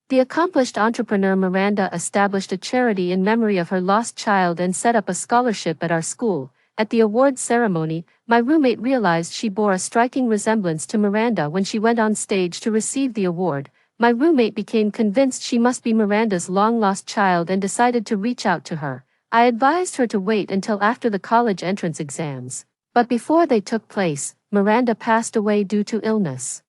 The accomplished entrepreneur Miranda established a charity in memory of her lost child and set up a scholarship at our school. At the awards ceremony, my roommate realized she bore a striking resemblance to Miranda when she went on stage to receive the award. My roommate became convinced she must be Miranda's long-lost child and decided to reach out to her. I advised her to wait until after the college entrance exams. But before they took place, Miranda passed away due to illness.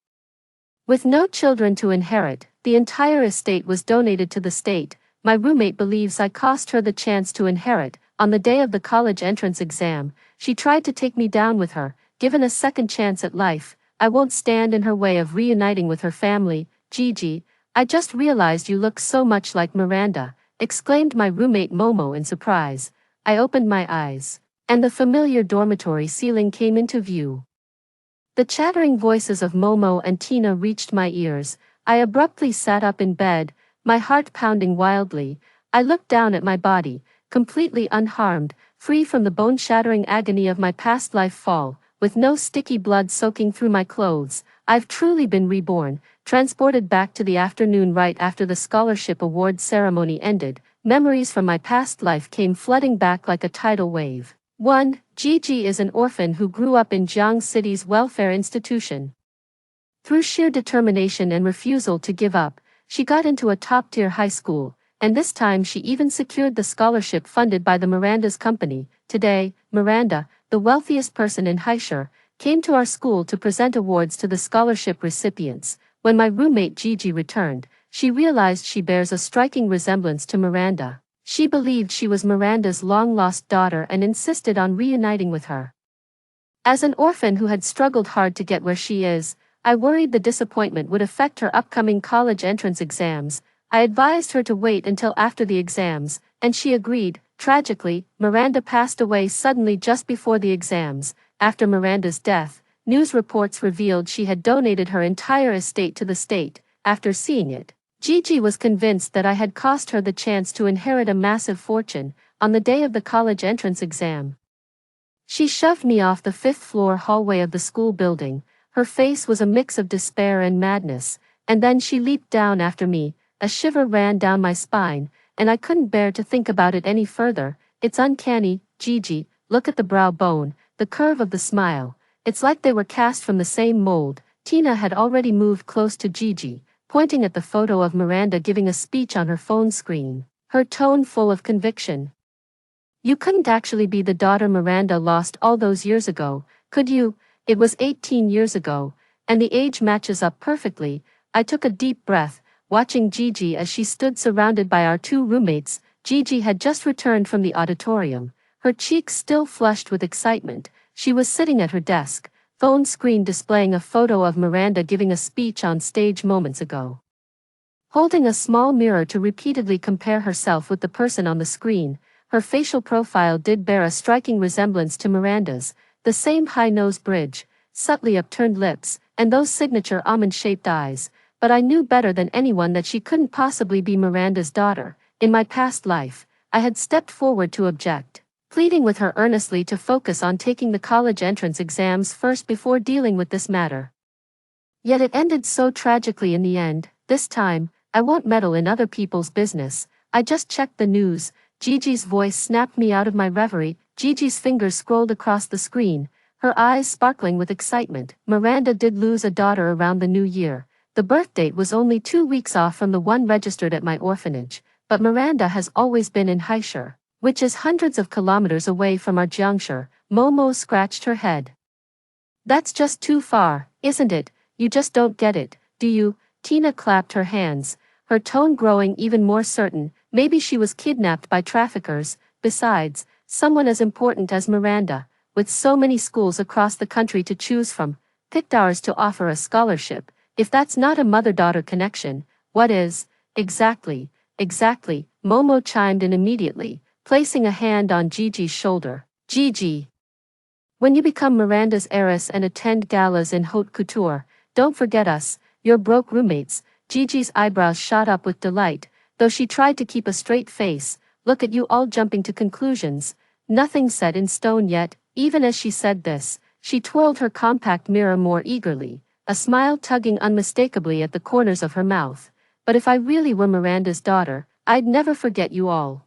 With no children to inherit, the entire estate was donated to the state. My roommate believes I cost her the chance to inherit. On the day of the college entrance exam, she tried to take me down with her. Given a second chance at life, I won't stand in her way of reuniting with her family. Gigi, I just realized you look so much like Miranda, exclaimed my roommate Momo in surprise. I opened my eyes, and the familiar dormitory ceiling came into view. The chattering voices of Momo and Tina reached my ears. I abruptly sat up in bed, my heart pounding wildly. I looked down at my body, completely unharmed, free from the bone-shattering agony of my past life fall, with no sticky blood soaking through my clothes. I've truly been reborn, transported back to the afternoon right after the scholarship award ceremony ended. Memories from my past life came flooding back like a tidal wave. 1. Gigi is an orphan who grew up in Jiang City's welfare institution. Through sheer determination and refusal to give up, she got into a top-tier high school, and this time she even secured the scholarship funded by the Miranda's company. Today, Miranda, the wealthiest person in Haishur, came to our school to present awards to the scholarship recipients. When my roommate Gigi returned, she realized she bears a striking resemblance to Miranda. She believed she was Miranda's long-lost daughter and insisted on reuniting with her. As an orphan who had struggled hard to get where she is, I worried the disappointment would affect her upcoming college entrance exams. I advised her to wait until after the exams, and she agreed. Tragically, Miranda passed away suddenly just before the exams. After Miranda's death, news reports revealed she had donated her entire estate to the state. After seeing it, Gigi was convinced that I had cost her the chance to inherit a massive fortune. On the day of the college entrance exam, she shoved me off the 5th-floor hallway of the school building. Her face was a mix of despair and madness, and then she leaped down after me. A shiver ran down my spine, and I couldn't bear to think about it any further. It's uncanny, Gigi, look at the brow bone, the curve of the smile. It's like they were cast from the same mold. Tina had already moved close to Gigi, pointing at the photo of Miranda giving a speech on her phone screen, her tone full of conviction. You couldn't actually be the daughter Miranda lost all those years ago, could you? It was 18 years ago, and the age matches up perfectly. I took a deep breath, watching Gigi as she stood surrounded by our two roommates. Gigi had just returned from the auditorium, her cheeks still flushed with excitement. She was sitting at her desk, phone screen displaying a photo of Miranda giving a speech on stage moments ago. Holding a small mirror to repeatedly compare herself with the person on the screen, her facial profile did bear a striking resemblance to Miranda's, the same high nose bridge, subtly upturned lips, and those signature almond-shaped eyes. But I knew better than anyone that she couldn't possibly be Miranda's daughter. In my past life, I had stepped forward to object, pleading with her earnestly to focus on taking the college entrance exams first before dealing with this matter. Yet it ended so tragically in the end. This time, I won't meddle in other people's business. I just checked the news. Gigi's voice snapped me out of my reverie. Gigi's fingers scrolled across the screen, her eyes sparkling with excitement. Miranda did lose a daughter around the new year. The birth date was only 2 weeks off from the one registered at my orphanage, but Miranda has always been in Haishur, which is hundreds of kilometers away from our Jiangshi. Momo scratched her head. That's just too far, isn't it? You just don't get it, do you? Tina clapped her hands, her tone growing even more certain. Maybe she was kidnapped by traffickers. Besides, someone as important as Miranda, with so many schools across the country to choose from, picked ours to offer a scholarship. If that's not a mother-daughter connection, what is? Exactly, Momo chimed in immediately, placing a hand on Gigi's shoulder. Gigi, when you become Miranda's heiress and attend galas in haute couture, don't forget us, your broke roommates. Gigi's eyebrows shot up with delight, though she tried to keep a straight face. Look at you all jumping to conclusions. Nothing set in stone yet. Even as she said this, she twirled her compact mirror more eagerly, a smile tugging unmistakably at the corners of her mouth. but if I really were Miranda's daughter, I'd never forget you all.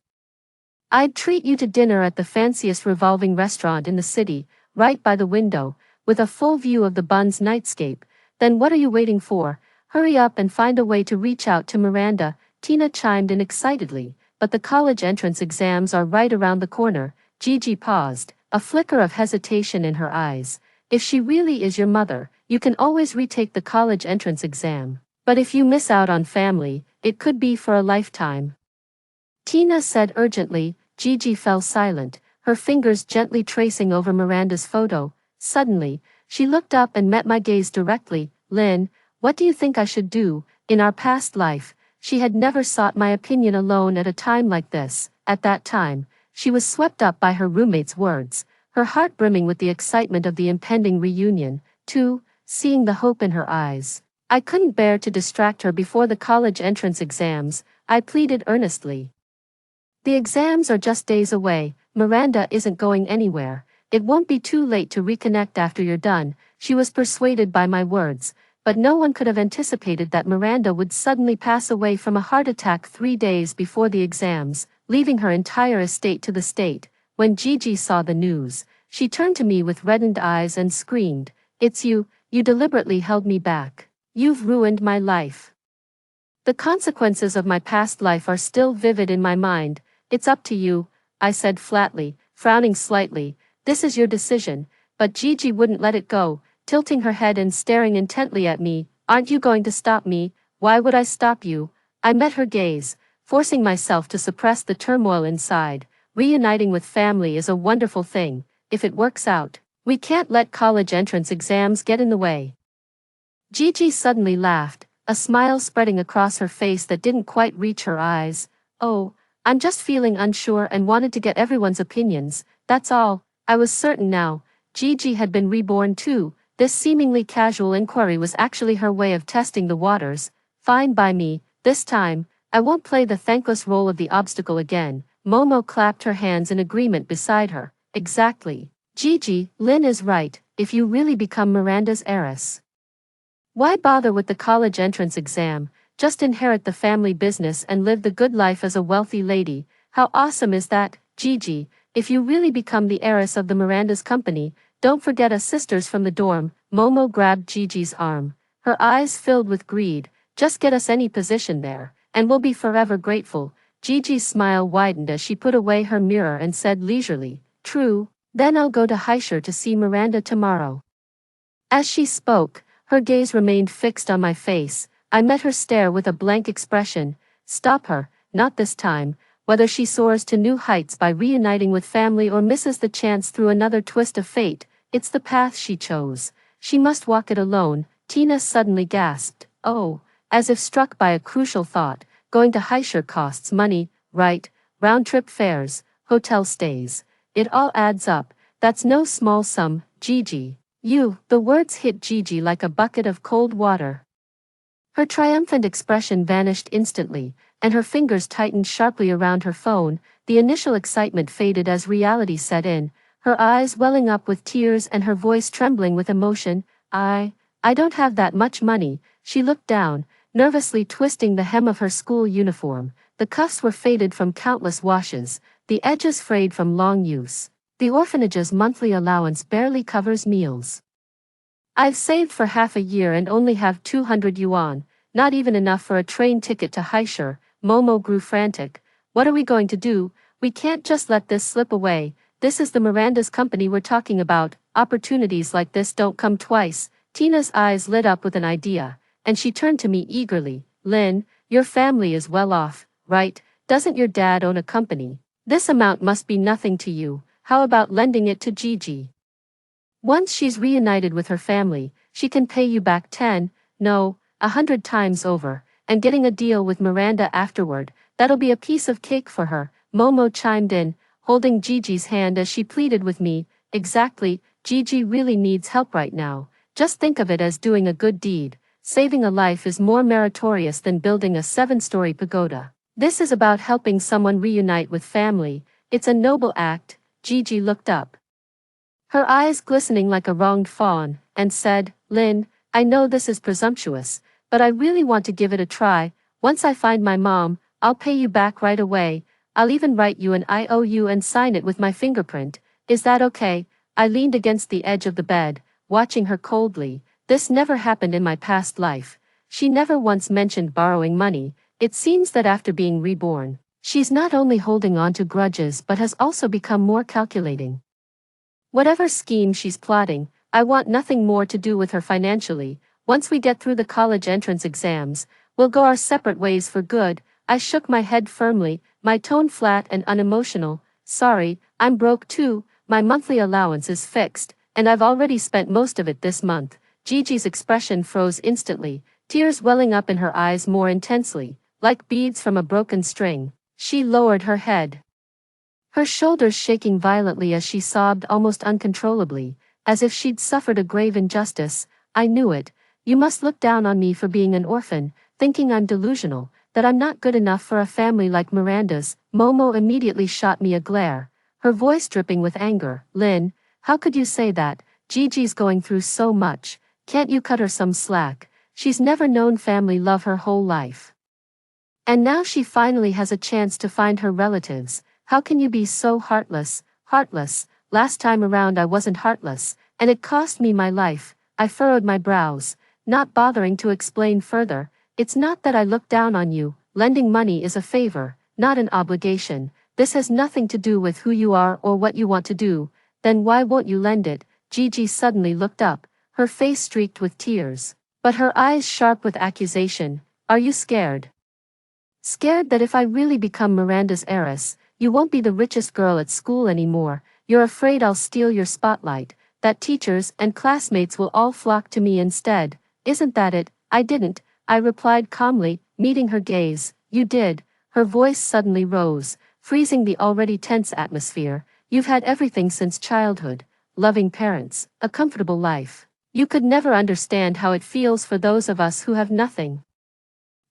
I'd treat you to dinner at the fanciest revolving restaurant in the city, right by the window, with a full view of the Bun's nightscape. Then what are you waiting for? Hurry up and find a way to reach out to Miranda, Tina chimed in excitedly. But the college entrance exams are right around the corner. Gigi paused, a flicker of hesitation in her eyes. If she really is your mother, you can always retake the college entrance exam. But if you miss out on family, it could be for a lifetime. Tina said urgently. Gigi fell silent, her fingers gently tracing over Miranda's photo. Suddenly, she looked up and met my gaze directly. Lynn, what do you think I should do? In our past life, she had never sought my opinion alone at a time like this. At that time, she was swept up by her roommate's words, her heart brimming with the excitement of the impending reunion, too, seeing the hope in her eyes. I couldn't bear to distract her before the college entrance exams, I pleaded earnestly. The exams are just days away, Miranda isn't going anywhere. It won't be too late to reconnect after you're done. She was persuaded by my words, but no one could have anticipated that Miranda would suddenly pass away from a heart attack 3 days before the exams, leaving her entire estate to the state. When Gigi saw the news, she turned to me with reddened eyes and screamed, "It's you, you deliberately held me back. You've ruined my life." The consequences of my past life are still vivid in my mind. It's up to you, I said flatly, frowning slightly. This is your decision, but Gigi wouldn't let it go, tilting her head and staring intently at me. Aren't you going to stop me? Why would I stop you? I met her gaze, forcing myself to suppress the turmoil inside. Reuniting with family is a wonderful thing, if it works out. We can't let college entrance exams get in the way. Gigi suddenly laughed, a smile spreading across her face that didn't quite reach her eyes. Oh, I'm just feeling unsure and wanted to get everyone's opinions, that's all. I was certain now. Gigi had been reborn too. This seemingly casual inquiry was actually her way of testing the waters. Fine by me, this time, I won't play the thankless role of the obstacle again. Momo clapped her hands in agreement beside her. Exactly. Gigi, Lynn is right, if you really become Miranda's heiress, why bother with the college entrance exam? Just inherit the family business and live the good life as a wealthy lady. How awesome is that, Gigi? If you really become the heiress of the Miranda's company, don't forget us sisters from the dorm. Momo grabbed Gigi's arm. Her eyes filled with greed. Just get us any position there, and we'll be forever grateful. Gigi's smile widened as she put away her mirror and said leisurely, "True, then I'll go to Heisher to see Miranda tomorrow." As she spoke, her gaze remained fixed on my face. I met her stare with a blank expression. Stop her, not this time. Whether she soars to new heights by reuniting with family or misses the chance through another twist of fate, it's the path she chose. She must walk it alone. Tina suddenly gasped. Oh, as if struck by a crucial thought, going to Heisher costs money, right? Round-trip fares, hotel stays. It all adds up. That's no small sum, Gigi. The words hit Gigi like a bucket of cold water. Her triumphant expression vanished instantly, and her fingers tightened sharply around her phone. The initial excitement faded as reality set in, her eyes welling up with tears and her voice trembling with emotion. I don't have that much money. She looked down, nervously twisting the hem of her school uniform. The cuffs were faded from countless washes, the edges frayed from long use. The orphanage's monthly allowance barely covers meals. I've saved for half a year and only have 200 yuan, not even enough for a train ticket to Heisher. Momo grew frantic. What are we going to do? We can't just let this slip away. This is the Miranda's company we're talking about. Opportunities like this don't come twice. Tina's eyes lit up with an idea, and she turned to me eagerly. Lynn, your family is well off, right? Doesn't your dad own a company? This amount must be nothing to you. How about lending it to Gigi? Once she's reunited with her family, she can pay you back 10, no, 100 times over, and getting a deal with Miranda afterward, that'll be a piece of cake for her. Momo chimed in, holding Gigi's hand as she pleaded with me. Exactly, Gigi really needs help right now. Just think of it as doing a good deed. Saving a life is more meritorious than building a 7-story pagoda. This is about helping someone reunite with family. It's a noble act. Gigi looked up, her eyes glistening like a wronged fawn, and said, Lynn, I know this is presumptuous, but I really want to give it a try. Once I find my mom, I'll pay you back right away. I'll even write you an IOU and sign it with my fingerprint. Is that okay? I leaned against the edge of the bed, watching her coldly. This never happened in my past life. She never once mentioned borrowing money. It seems that after being reborn, she's not only holding on to grudges but has also become more calculating. Whatever scheme she's plotting, I want nothing more to do with her financially. Once we get through the college entrance exams, we'll go our separate ways for good. I shook my head firmly, my tone flat and unemotional. Sorry, I'm broke too. My monthly allowance is fixed, and I've already spent most of it this month. Gigi's expression froze instantly, tears welling up in her eyes more intensely, like beads from a broken string. She lowered her head, her shoulders shaking violently as she sobbed almost uncontrollably, as if she'd suffered a grave injustice. I knew it. You must look down on me for being an orphan, thinking I'm delusional, that I'm not good enough for a family like Miranda's. Momo immediately shot me a glare, her voice dripping with anger. Lynn, how could you say that? Gigi's going through so much. Can't you cut her some slack? She's never known family love her whole life. And now she finally has a chance to find her relatives. How can you be so heartless? Heartless. Last time around I wasn't heartless, and it cost me my life. I furrowed my brows, not bothering to explain further. It's not that I look down on you. Lending money is a favor, not an obligation. This has nothing to do with who you are or what you want to do. Then why won't you lend it? Gigi suddenly looked up, her face streaked with tears, but her eyes sharp with accusation. Are you scared? Scared that if I really become Miranda's heiress, you won't be the richest girl at school anymore. You're afraid I'll steal your spotlight, that teachers and classmates will all flock to me instead. Isn't that it? I didn't, I replied calmly, meeting her gaze. You did. Her voice suddenly rose, freezing the already tense atmosphere. You've had everything since childhood. Loving parents, a comfortable life. You could never understand how it feels for those of us who have nothing.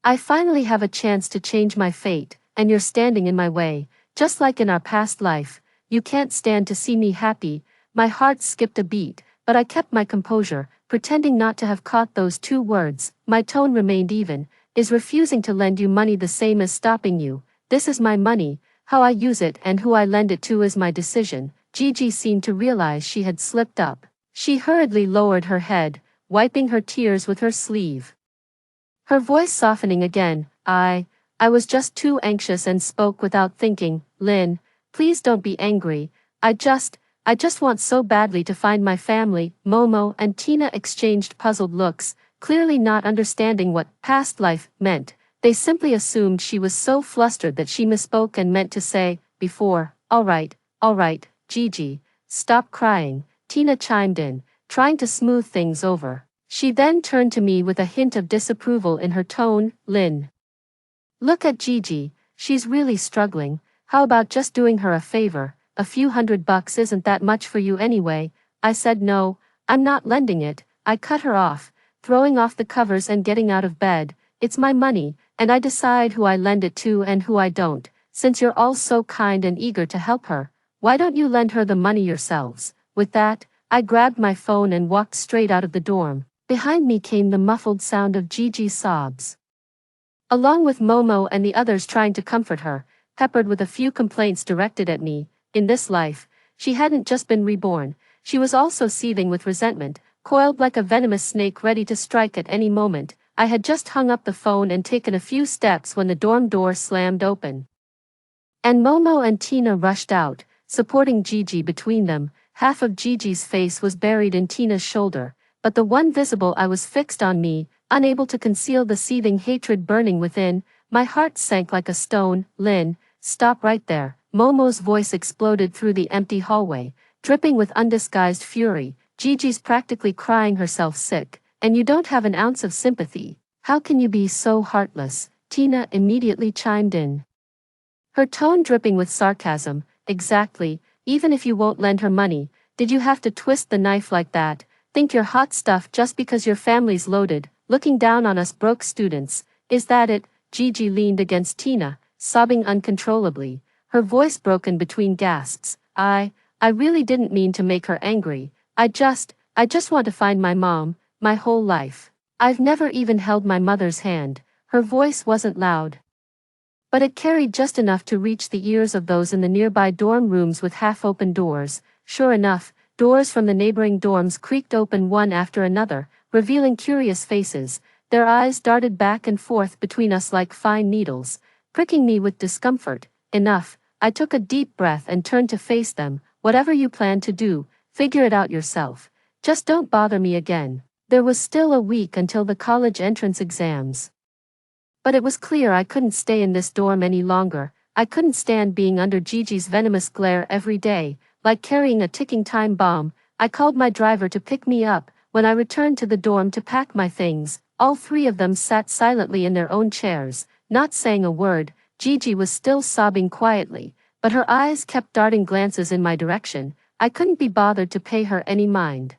I finally have a chance to change my fate, and you're standing in my way. Just like in our past life, you can't stand to see me happy. My heart skipped a beat, but I kept my composure, pretending not to have caught those two words. My tone remained even. Is refusing to lend you money the same as stopping you? This is my money. How I use it and who I lend it to is my decision. Gigi seemed to realize she had slipped up. She hurriedly lowered her head, wiping her tears with her sleeve, her voice softening again. I was just too anxious and spoke without thinking. Lynn, please don't be angry. I just want so badly to find my family. Momo and Tina exchanged puzzled looks, clearly not understanding what past life meant. They simply assumed she was so flustered that she misspoke and meant to say, before. All right, Gigi, stop crying, Tina chimed in, trying to smooth things over. She then turned to me with a hint of disapproval in her tone. Lynn, look at Gigi, she's really struggling. How about just doing her a favor? A few $100 isn't that much for you anyway. I said no, I'm not lending it. I cut her off, throwing off the covers and getting out of bed. It's my money, and I decide who I lend it to and who I don't. Since you're all so kind and eager to help her, why don't you lend her the money yourselves? With that, I grabbed my phone and walked straight out of the dorm. Behind me came the muffled sound of Gigi's sobs, along with Momo and the others trying to comfort her, peppered with a few complaints directed at me. In this life, she hadn't just been reborn, she was also seething with resentment, coiled like a venomous snake ready to strike at any moment. I had just hung up the phone and taken a few steps when the dorm door slammed open, and Momo and Tina rushed out, supporting Gigi between them. Half of Gigi's face was buried in Tina's shoulder, but the one visible eye was fixed on me, unable to conceal the seething hatred burning within. My heart sank like a stone. Lynn, stop right there. Momo's voice exploded through the empty hallway, dripping with undisguised fury. Gigi's practically crying herself sick, and you don't have an ounce of sympathy. How can you be so heartless? Tina immediately chimed in, her tone dripping with sarcasm. Exactly, even if you won't lend her money, did you have to twist the knife like that? Think you're hot stuff just because your family's loaded, looking down on us broke students? Is that it? Gigi leaned against Tina, sobbing uncontrollably, her voice broken between gasps. I really didn't mean to make her angry. I just want to find my mom. My whole life, I've never even held my mother's hand. Her voice wasn't loud, but it carried just enough to reach the ears of those in the nearby dorm rooms with half-open doors. Sure enough, doors from the neighboring dorms creaked open one after another, revealing curious faces. Their eyes darted back and forth between us like fine needles, pricking me with discomfort. Enough, I took a deep breath and turned to face them. Whatever you plan to do, figure it out yourself. Just don't bother me again. There was still a week until the college entrance exams. But it was clear I couldn't stay in this dorm any longer. I couldn't stand being under Gigi's venomous glare every day, like carrying a ticking time bomb. I called my driver to pick me up. When I returned to the dorm to pack my things, all three of them sat silently in their own chairs, not saying a word. Gigi was still sobbing quietly, but her eyes kept darting glances in my direction. I couldn't be bothered to pay her any mind.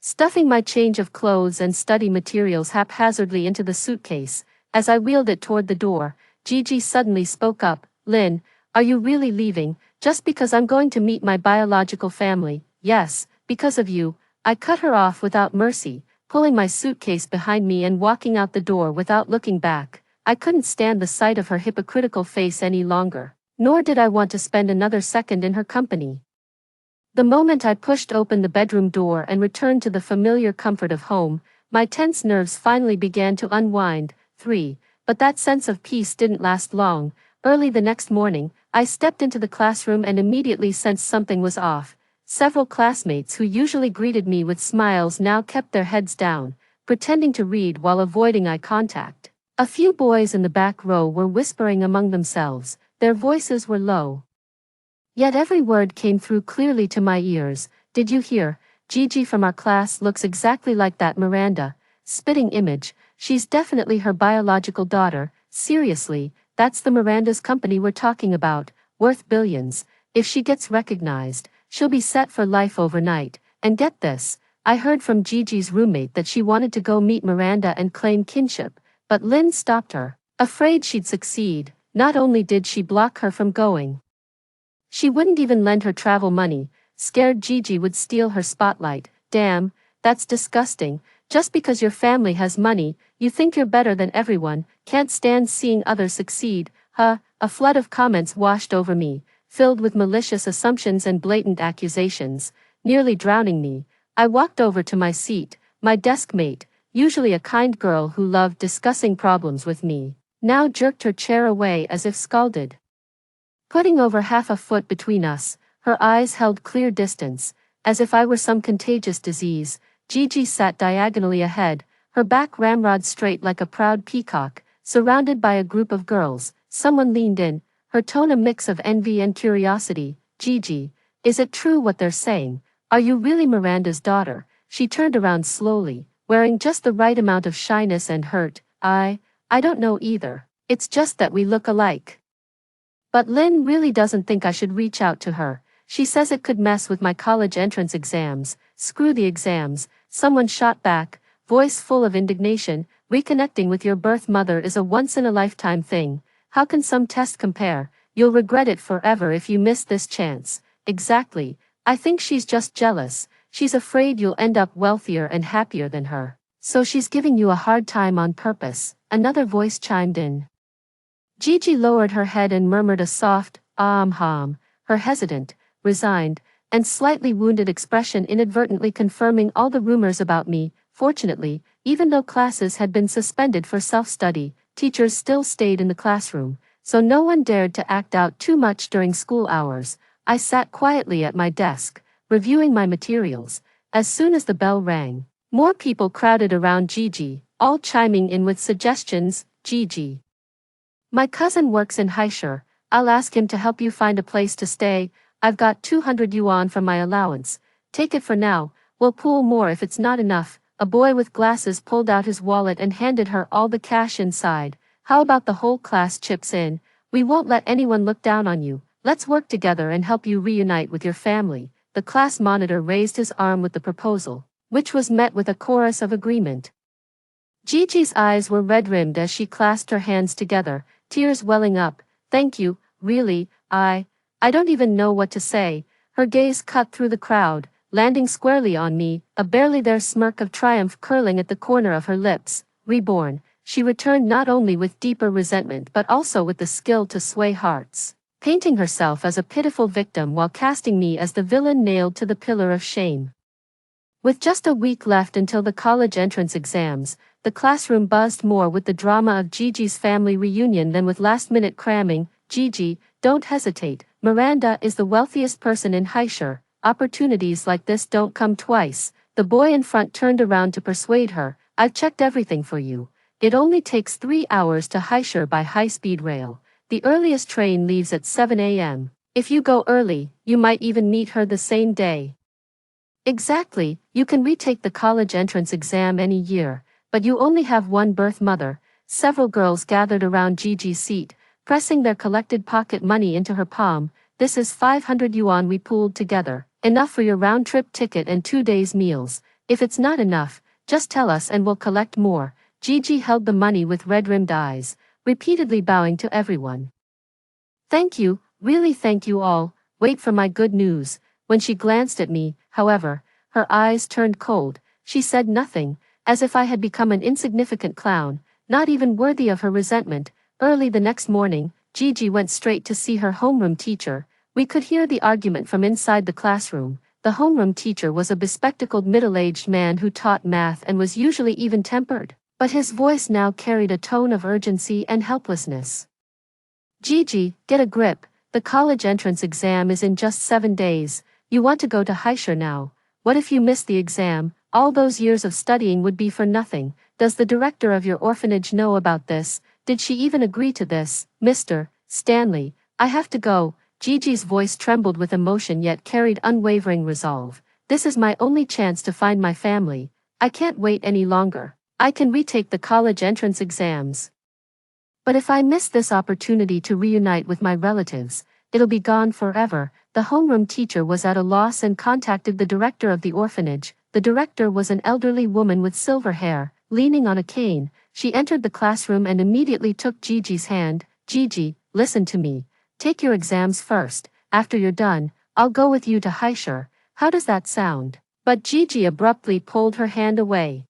Stuffing my change of clothes and study materials haphazardly into the suitcase, as I wheeled it toward the door, Gigi suddenly spoke up. Lynn, are you really leaving, just because I'm going to meet my biological family? Yes, because of you. I cut her off without mercy, pulling my suitcase behind me and walking out the door without looking back. I couldn't stand the sight of her hypocritical face any longer, nor did I want to spend another second in her company. The moment I pushed open the bedroom door and returned to the familiar comfort of home, my tense nerves finally began to unwind. But that sense of peace didn't last long. Early the next morning, I stepped into the classroom and immediately sensed something was off. Several classmates who usually greeted me with smiles now kept their heads down, pretending to read while avoiding eye contact. A few boys in the back row were whispering among themselves. Their voices were low, yet every word came through clearly to my ears. Did you hear? Gigi from our class looks exactly like that Miranda. Spitting image. She's definitely her biological daughter. Seriously, that's the Miranda's company we're talking about, worth billions. If she gets recognized, she'll be set for life overnight. And get this, I heard from Gigi's roommate that she wanted to go meet Miranda and claim kinship, but Lynn stopped her. Afraid she'd succeed, not only did she block her from going, she wouldn't even lend her travel money, scared Gigi would steal her spotlight. Damn, that's disgusting. Just because your family has money, you think you're better than everyone, can't stand seeing others succeed, huh? A flood of comments washed over me, filled with malicious assumptions and blatant accusations, nearly drowning me. I walked over to my seat. My desk mate, usually a kind girl who loved discussing problems with me, now jerked her chair away as if scalded. Putting over half a foot between us, her eyes held clear distance, as if I were some contagious disease. Gigi sat diagonally ahead, her back ramrod straight like a proud peacock, surrounded by a group of girls. Someone leaned in, her tone a mix of envy and curiosity. Gigi, is it true what they're saying? Are you really Miranda's daughter? She turned around slowly, wearing just the right amount of shyness and hurt. I don't know either. It's just that we look alike. But Lynn really doesn't think I should reach out to her. She says it could mess with my college entrance exams. Screw the exams, someone shot back, voice full of indignation. Reconnecting with your birth mother is a once-in-a-lifetime thing. How can some test compare? You'll regret it forever if you miss this chance. Exactly. I think she's just jealous. She's afraid you'll end up wealthier and happier than her. So she's giving you a hard time on purpose. Another voice chimed in. Gigi lowered her head and murmured a soft, her hesitant, resigned, and slightly wounded expression inadvertently confirming all the rumors about me. Fortunately, even though classes had been suspended for self-study, teachers still stayed in the classroom, so no one dared to act out too much during school hours. I sat quietly at my desk, reviewing my materials. As soon as the bell rang, more people crowded around Gigi, all chiming in with suggestions. Gigi, my cousin works in Haishur. I'll ask him to help you find a place to stay. I've got 200 yuan from my allowance. Take it for now, we'll pool more if it's not enough. A boy with glasses pulled out his wallet and handed her all the cash inside. How about the whole class chips in? We won't let anyone look down on you. Let's work together and help you reunite with your family. The class monitor raised his arm with the proposal, which was met with a chorus of agreement. Gigi's eyes were red-rimmed as she clasped her hands together, tears welling up. Thank you, really, I don't even know what to say. Her gaze cut through the crowd, landing squarely on me, a barely there smirk of triumph curling at the corner of her lips. Reborn, she returned not only with deeper resentment but also with the skill to sway hearts, painting herself as a pitiful victim while casting me as the villain nailed to the pillar of shame. With just a week left until the college entrance exams, the classroom buzzed more with the drama of Gigi's family reunion than with last-minute cramming. Gigi, don't hesitate. Miranda is the wealthiest person in Heisher. Opportunities like this don't come twice. The boy in front turned around to persuade her. I've checked everything for you. It only takes 3 hours to Heisher by high-speed rail. The earliest train leaves at 7 a.m. If you go early, you might even meet her the same day. Exactly, you can retake the college entrance exam any year, but you only have one birth mother. Several girls gathered around Gigi's seat, pressing their collected pocket money into her palm. This is 500 yuan we pooled together, enough for your round-trip ticket and 2 days' meals. If it's not enough, just tell us and we'll collect more. Gigi held the money with red-rimmed eyes, repeatedly bowing to everyone. Thank you, really thank you all. Wait for my good news. When she glanced at me, however, her eyes turned cold. She said nothing, as if I had become an insignificant clown, not even worthy of her resentment. Early the next morning, Gigi went straight to see her homeroom teacher. We could hear the argument from inside the classroom. The homeroom teacher was a bespectacled middle-aged man who taught math and was usually even-tempered, but his voice now carried a tone of urgency and helplessness. Gigi, get a grip. The college entrance exam is in just 7 days. You want to go to Heisher now. What if you miss the exam? All those years of studying would be for nothing. Does the director of your orphanage know about this? Did she even agree to this? Mr. Stanley, I have to go. Gigi's voice trembled with emotion yet carried unwavering resolve. This is my only chance to find my family. I can't wait any longer. I can retake the college entrance exams. But if I miss this opportunity to reunite with my relatives, it'll be gone forever. The homeroom teacher was at a loss and contacted the director of the orphanage. The director was an elderly woman with silver hair, leaning on a cane. She entered the classroom and immediately took Gigi's hand. Gigi, listen to me. Take your exams first. After you're done, I'll go with you to Heisher. How does that sound? But Gigi abruptly pulled her hand away.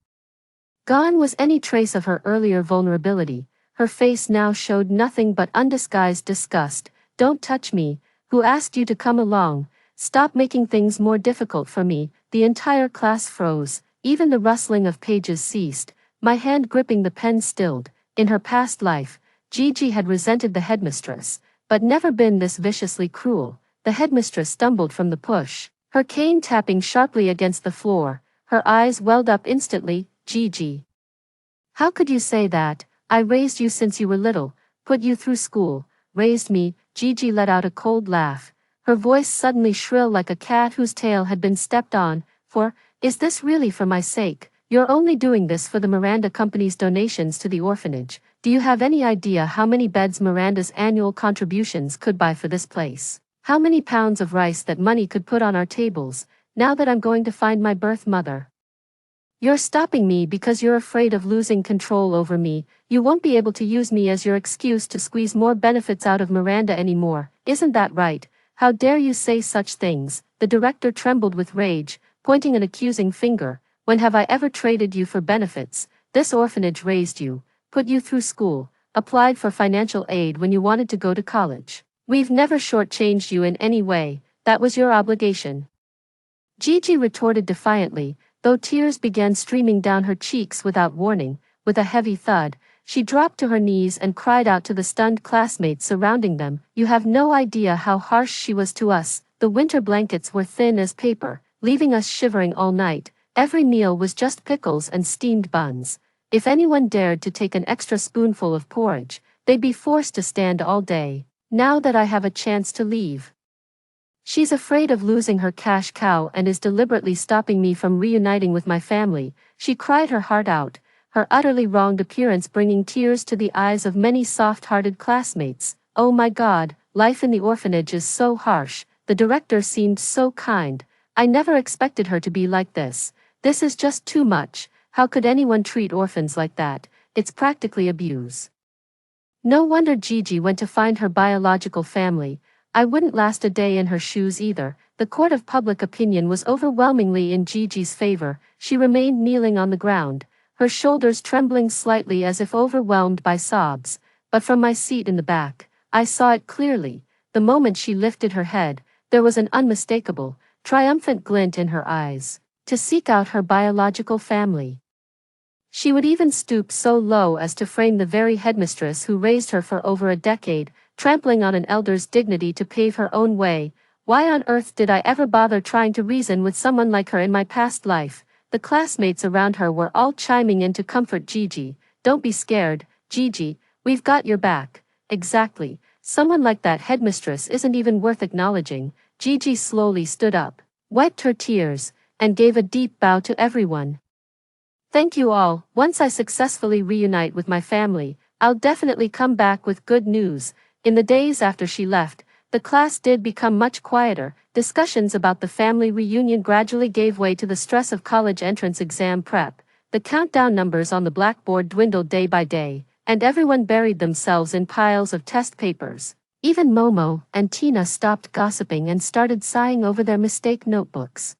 Gone was any trace of her earlier vulnerability. Her face now showed nothing but undisguised disgust. Don't touch me. Who asked you to come along? Stop making things more difficult for me. The entire class froze. Even the rustling of pages ceased. My hand gripping the pen stilled. In her past life, Gigi had resented the headmistress, but never been this viciously cruel. The headmistress stumbled from the push, her cane tapping sharply against the floor. Her eyes welled up instantly. Gigi. How could you say that? I raised you since you were little, put you through school. Raised me. Gigi let out a cold laugh, her voice suddenly shrill like a cat whose tail had been stepped on. Is this really for my sake? You're only doing this for the Miranda Company's donations to the orphanage. Do you have any idea how many beds Miranda's annual contributions could buy for this place? How many pounds of rice that money could put on our tables, now that I'm going to find my birth mother? You're stopping me because you're afraid of losing control over me. You won't be able to use me as your excuse to squeeze more benefits out of Miranda anymore, isn't that right? How dare you say such things? The director trembled with rage, pointing an accusing finger. When have I ever traded you for benefits? This orphanage raised you, put you through school, applied for financial aid when you wanted to go to college. We've never shortchanged you in any way. That was your obligation. Gigi retorted defiantly, though tears began streaming down her cheeks without warning. With a heavy thud, she dropped to her knees and cried out to the stunned classmates surrounding them. You have no idea how harsh she was to us. The winter blankets were thin as paper, leaving us shivering all night. Every meal was just pickles and steamed buns. If anyone dared to take an extra spoonful of porridge, they'd be forced to stand all day. Now that I have a chance to leave, she's afraid of losing her cash cow and is deliberately stopping me from reuniting with my family. She cried her heart out, her utterly wronged appearance bringing tears to the eyes of many soft-hearted classmates. Oh my God, life in the orphanage is so harsh. The director seemed so kind. I never expected her to be like this. This is just too much. How could anyone treat orphans like that? It's practically abuse. No wonder Gigi went to find her biological family. I wouldn't last a day in her shoes either. The court of public opinion was overwhelmingly in Gigi's favor. She remained kneeling on the ground, her shoulders trembling slightly as if overwhelmed by sobs, but from my seat in the back, I saw it clearly. The moment she lifted her head, there was an unmistakable, triumphant glint in her eyes, to seek out her biological family. She would even stoop so low as to frame the very headmistress who raised her for over a decade, trampling on an elder's dignity to pave her own way. Why on earth did I ever bother trying to reason with someone like her in my past life? The classmates around her were all chiming in to comfort Gigi. Don't be scared, Gigi, we've got your back. Exactly, someone like that headmistress isn't even worth acknowledging. Gigi slowly stood up, wiped her tears, and gave a deep bow to everyone. Thank you all. Once I successfully reunite with my family, I'll definitely come back with good news. In the days after she left, the class did become much quieter. Discussions about the family reunion gradually gave way to the stress of college entrance exam prep. The countdown numbers on the blackboard dwindled day by day, and everyone buried themselves in piles of test papers. Even Momo and Tina stopped gossiping and started sighing over their mistake notebooks.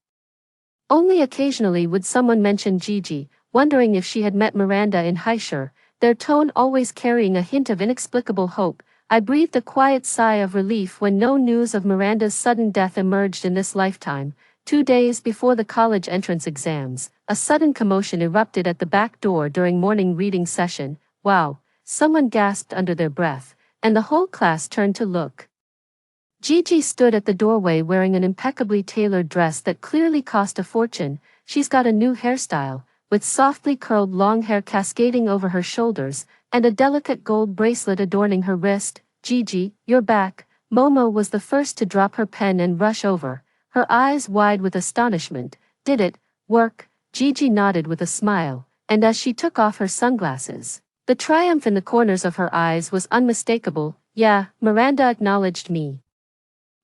Only occasionally would someone mention Gigi, wondering if she had met Miranda in Heischer, their tone always carrying a hint of inexplicable hope. I breathed a quiet sigh of relief when no news of Miranda's sudden death emerged in this lifetime. 2 days before the college entrance exams, a sudden commotion erupted at the back door during morning reading session. Wow, someone gasped under their breath, and the whole class turned to look. Gigi stood at the doorway wearing an impeccably tailored dress that clearly cost a fortune. She's got a new hairstyle, with softly curled long hair cascading over her shoulders, and a delicate gold bracelet adorning her wrist. Gigi, you're back. Momo was the first to drop her pen and rush over, her eyes wide with astonishment. Did it work? Gigi nodded with a smile, and as she took off her sunglasses, the triumph in the corners of her eyes was unmistakable. Yeah, Miranda acknowledged me.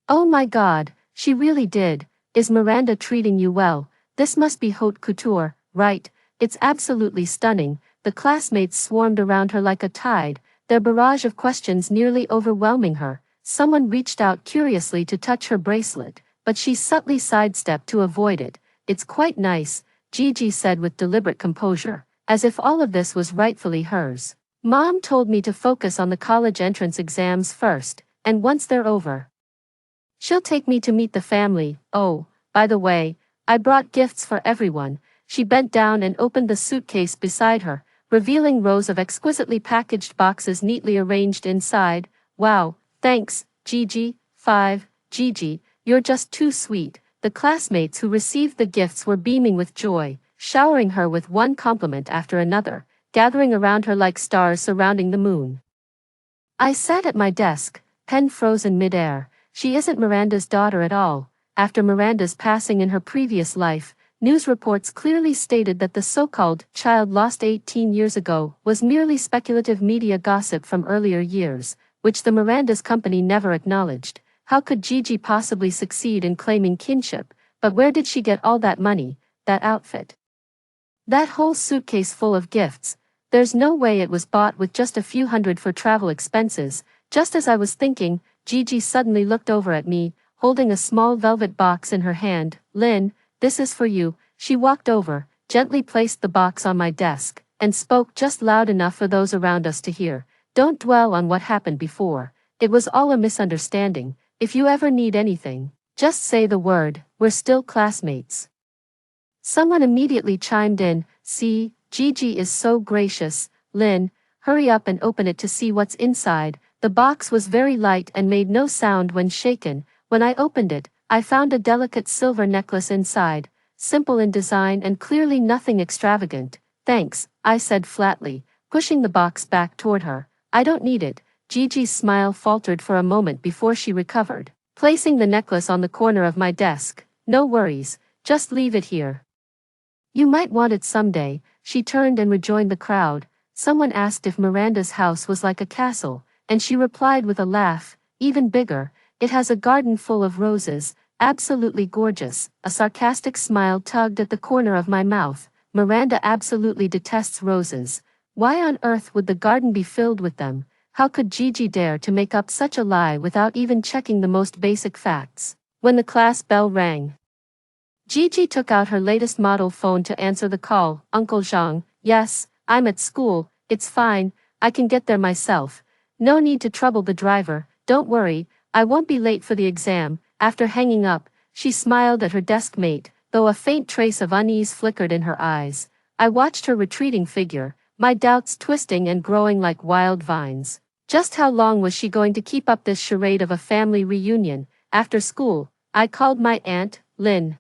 Oh my God, she really did. Is Miranda treating you well? This must be haute couture, right? It's absolutely stunning. The classmates swarmed around her like a tide, their barrage of questions nearly overwhelming her. Someone reached out curiously to touch her bracelet, but she subtly sidestepped to avoid it. It's quite nice, Gigi said with deliberate composure, as if all of this was rightfully hers. Mom told me to focus on the college entrance exams first, and once they're over, she'll take me to meet the family. Oh, by the way, I brought gifts for everyone. She bent down and opened the suitcase beside her, revealing rows of exquisitely packaged boxes neatly arranged inside. Wow, thanks, Gigi. 5. Gigi, you're just too sweet. The classmates who received the gifts were beaming with joy, showering her with one compliment after another, gathering around her like stars surrounding the moon. I sat at my desk, pen frozen midair. She isn't Miranda's daughter at all. After Miranda's passing in her previous life, news reports clearly stated that the so-called child lost 18 years ago was merely speculative media gossip from earlier years, which the Miranda's company never acknowledged. How could Gigi possibly succeed in claiming kinship? But where did she get all that money, that outfit, that whole suitcase full of gifts? There's no way it was bought with just a few hundred for travel expenses. Just as I was thinking, Gigi suddenly looked over at me, holding a small velvet box in her hand. Lynn, this is for you. She walked over, gently placed the box on my desk, and spoke just loud enough for those around us to hear. Don't dwell on what happened before. It was all a misunderstanding. If you ever need anything, just say the word. We're still classmates. Someone immediately chimed in. See, Gigi is so gracious. Lynn, hurry up and open it to see what's inside. The box was very light and made no sound when shaken. When I opened it, I found a delicate silver necklace inside, simple in design and clearly nothing extravagant. Thanks, I said flatly, pushing the box back toward her. I don't need it. Gigi's smile faltered for a moment before she recovered, placing the necklace on the corner of my desk. No worries, just leave it here. You might want it someday. She turned and rejoined the crowd. Someone asked if Miranda's house was like a castle, and she replied with a laugh, even bigger. It has a garden full of roses, absolutely gorgeous. A sarcastic smile tugged at the corner of my mouth. Miranda absolutely detests roses. Why on earth would the garden be filled with them? How could Gigi dare to make up such a lie without even checking the most basic facts? When the class bell rang, Gigi took out her latest model phone to answer the call. Uncle Zhang, Yes, I'm at school, it's fine, I can get there myself. No need to trouble the driver, don't worry, I won't be late for the exam. After hanging up, she smiled at her desk mate, though a faint trace of unease flickered in her eyes. I watched her retreating figure, my doubts twisting and growing like wild vines. Just how long was she going to keep up this charade of a family reunion? After school, I called my aunt, Lynn.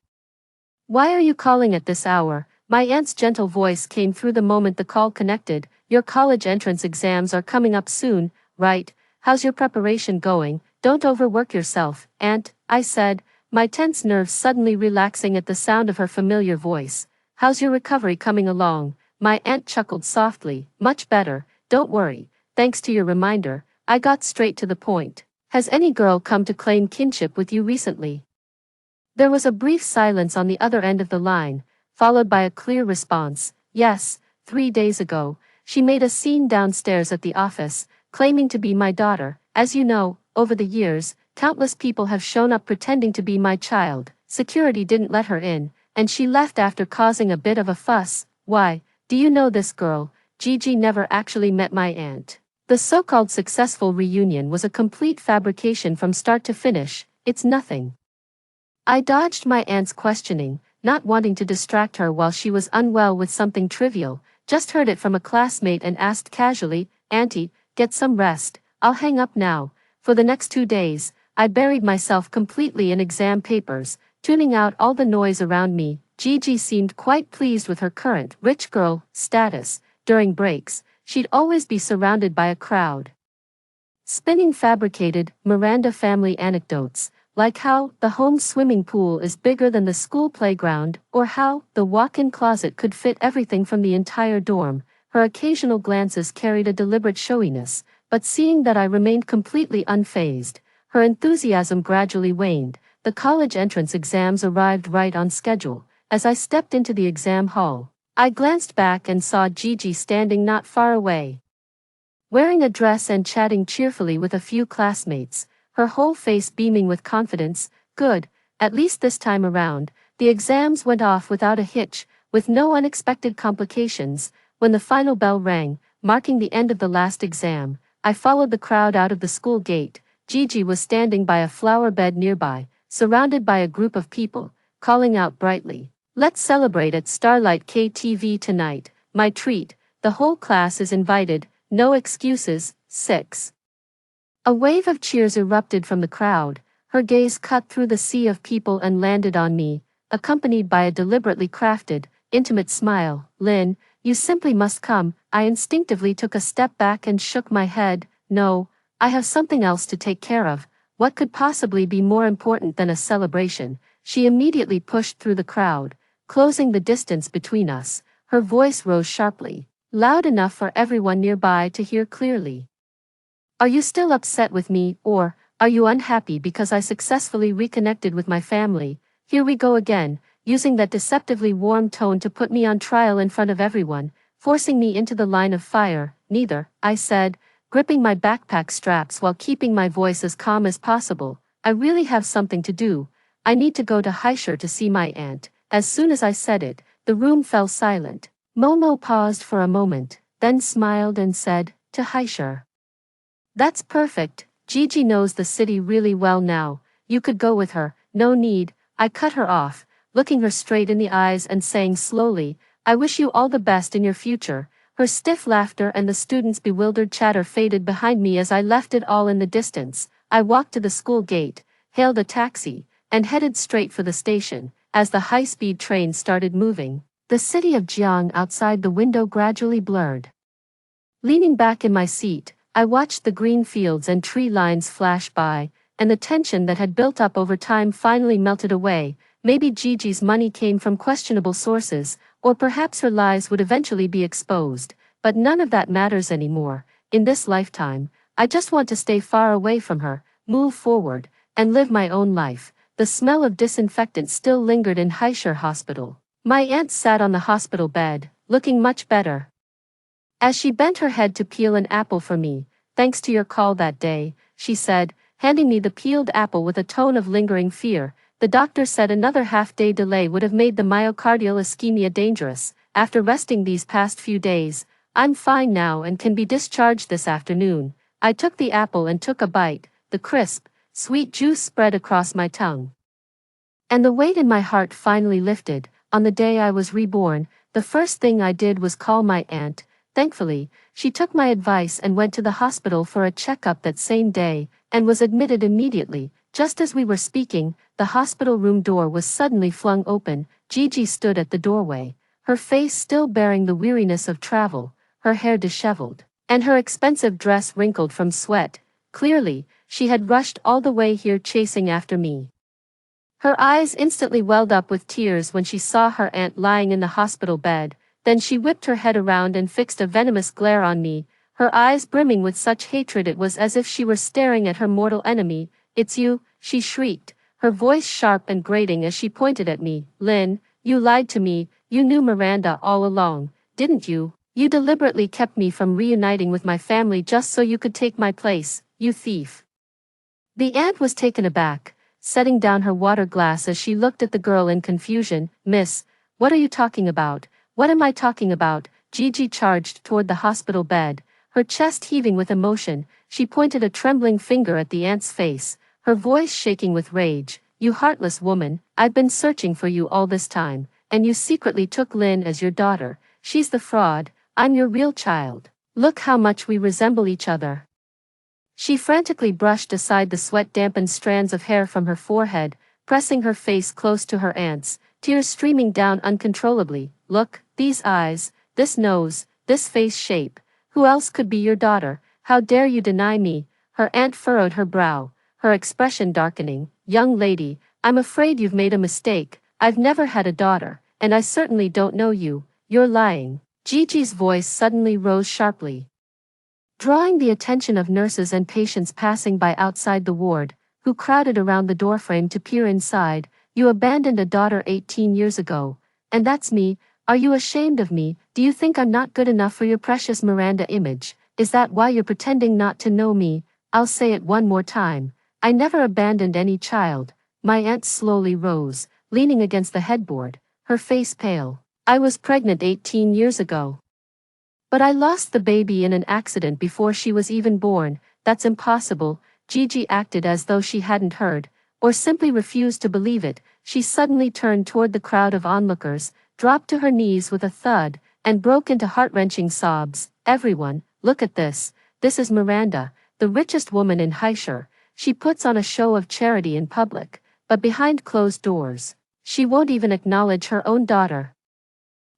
Why are you calling at this hour? My aunt's gentle voice came through the moment the call connected. Your college entrance exams are coming up soon, right? How's your preparation going? Don't overwork yourself, Aunt, I said, my tense nerves suddenly relaxing at the sound of her familiar voice. How's your recovery coming along? My aunt chuckled softly. Much better, don't worry. Thanks to your reminder, I got straight to the point. Has any girl come to claim kinship with you recently? There was a brief silence on the other end of the line, followed by a clear response. Yes, 3 days ago, she made a scene downstairs at the office, claiming to be my daughter. As you know, over the years, countless people have shown up pretending to be my child. Security didn't let her in, and she left after causing a bit of a fuss. Why, do you know this girl? Gigi never actually met my aunt. The so-called successful reunion was a complete fabrication from start to finish. It's nothing. I dodged my aunt's questioning, not wanting to distract her while she was unwell with something trivial. Just heard it from a classmate and asked casually, Auntie, get some rest. I'll hang up now. For the next 2 days, I buried myself completely in exam papers, tuning out all the noise around me. Gigi seemed quite pleased with her current rich girl status. During breaks, she'd always be surrounded by a crowd, spinning fabricated Miranda family anecdotes, like how the home swimming pool is bigger than the school playground, or how the walk-in closet could fit everything from the entire dorm. Her occasional glances carried a deliberate showiness, but seeing that I remained completely unfazed, her enthusiasm gradually waned. The college entrance exams arrived right on schedule. As I stepped into the exam hall, I glanced back and saw Gigi standing not far away, wearing a dress and chatting cheerfully with a few classmates, her whole face beaming with confidence. Good, at least this time around. The exams went off without a hitch, with no unexpected complications. When the final bell rang, marking the end of the last exam, I followed the crowd out of the school gate. Gigi was standing by a flower bed nearby, surrounded by a group of people, calling out brightly, "Let's celebrate at Starlight KTV tonight, my treat, the whole class is invited, no excuses." 6. A wave of cheers erupted from the crowd. Her gaze cut through the sea of people and landed on me, accompanied by a deliberately crafted, intimate smile. "Lynn, you simply must come." I instinctively took a step back and shook my head. "No, I have something else to take care of. What could possibly be more important than a celebration?" She immediately pushed through the crowd, closing the distance between us. Her voice rose sharply, loud enough for everyone nearby to hear clearly. "Are you still upset with me, or are you unhappy because I successfully reconnected with my family?" Here we go again, using that deceptively warm tone to put me on trial in front of everyone, forcing me into the line of fire. "Neither," I said, gripping my backpack straps while keeping my voice as calm as possible. "I really have something to do. I need to go to Heisher to see my aunt." As soon as I said it, the room fell silent. Momo paused for a moment, then smiled and said, "To Heisher. That's perfect. Gigi knows the city really well now. You could go with her." "No need," I cut her off, looking her straight in the eyes and saying slowly, "I wish you all the best in your future." Her stiff laughter and the students' bewildered chatter faded behind me as I left it all in the distance. I walked to the school gate, hailed a taxi, and headed straight for the station. As the high-speed train started moving, the city of Jiang outside the window gradually blurred. Leaning back in my seat, I watched the green fields and tree lines flash by, and the tension that had built up over time finally melted away. Maybe Gigi's money came from questionable sources, or perhaps her lies would eventually be exposed, but none of that matters anymore. In this lifetime, I just want to stay far away from her, move forward, and live my own life. The smell of disinfectant still lingered in Heisher Hospital. My aunt sat on the hospital bed, looking much better. As she bent her head to peel an apple for me, "Thanks to your call that day," she said, handing me the peeled apple with a tone of lingering fear. "The doctor said another half-day delay would have made the myocardial ischemia dangerous." after resting these past few days. I'm fine now and can be discharged this afternoon. I took the apple and took a bite, the crisp, sweet juice spread across my tongue. And the weight in my heart finally lifted. On the day I was reborn, the first thing I did was call my aunt. Thankfully, she took my advice and went to the hospital for a checkup that same day, and was admitted immediately. Just as we were speaking, the hospital room door was suddenly flung open. Gigi stood at the doorway, her face still bearing the weariness of travel, her hair disheveled, and her expensive dress wrinkled from sweat. Clearly, she had rushed all the way here chasing after me. Her eyes instantly welled up with tears when she saw her aunt lying in the hospital bed. Then she whipped her head around and fixed a venomous glare on me, her eyes brimming with such hatred it was as if she were staring at her mortal enemy. "It's you," she shrieked, her voice sharp and grating as she pointed at me. "Lynn, you lied to me, you knew Miranda all along, didn't you? You deliberately kept me from reuniting with my family just so you could take my place, you thief." The aunt was taken aback, setting down her water glass as she looked at the girl in confusion. "Miss, what are you talking about? What am I talking about?" Gigi charged toward the hospital bed, her chest heaving with emotion. She pointed a trembling finger at the aunt's face, her voice shaking with rage. "You heartless woman, I've been searching for you all this time, and you secretly took Lynn as your daughter. She's the fraud, I'm your real child. Look how much we resemble each other." She frantically brushed aside the sweat-dampened strands of hair from her forehead, pressing her face close to her aunt's, tears streaming down uncontrollably. "Look, these eyes, this nose, this face shape. Who else could be your daughter? How dare you deny me?" Her aunt furrowed her brow, her expression darkening. "Young lady, I'm afraid you've made a mistake. I've never had a daughter, and I certainly don't know you. You're lying." Gigi's voice suddenly rose sharply, drawing the attention of nurses and patients passing by outside the ward, who crowded around the doorframe to peer inside. "You abandoned a daughter 18 years ago. And that's me. Are you ashamed of me? Do you think I'm not good enough for your precious Miranda image? Is that why you're pretending not to know me? I'll say it one more time. I never abandoned any child." My aunt slowly rose, leaning against the headboard, her face pale. "I was pregnant 18 years ago. But I lost the baby in an accident before she was even born." "That's impossible." Gigi acted as though she hadn't heard, or simply refused to believe it. She suddenly turned toward the crowd of onlookers, dropped to her knees with a thud, and broke into heart-wrenching sobs. "Everyone, look at this. This is Miranda, the richest woman in Haishur. She puts on a show of charity in public, but behind closed doors, she won't even acknowledge her own daughter.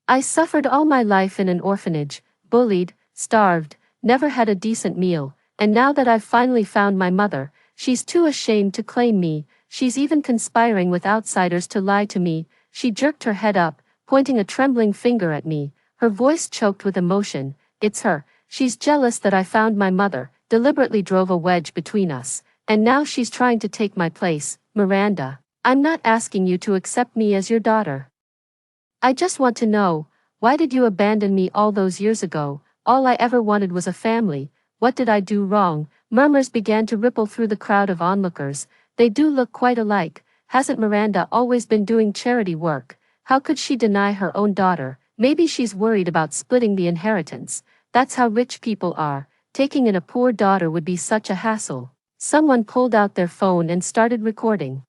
I suffered all my life in an orphanage, bullied, starved, never had a decent meal, and now that I've finally found my mother, she's too ashamed to claim me. She's even conspiring with outsiders to lie to me." She jerked her head up, pointing a trembling finger at me, her voice choked with emotion. "It's her. She's jealous that I found my mother, deliberately drove a wedge between us, and now she's trying to take my place." "Miranda, I'm not asking you to accept me as your daughter. I just want to know, why did you abandon me all those years ago? All I ever wanted was a family. What did I do wrong?" Murmurs began to ripple through the crowd of onlookers. "They do look quite alike. Hasn't Miranda always been doing charity work? How could she deny her own daughter? Maybe she's worried about splitting the inheritance. That's how rich people are. Taking in a poor daughter would be such a hassle." Someone pulled out their phone and started recording,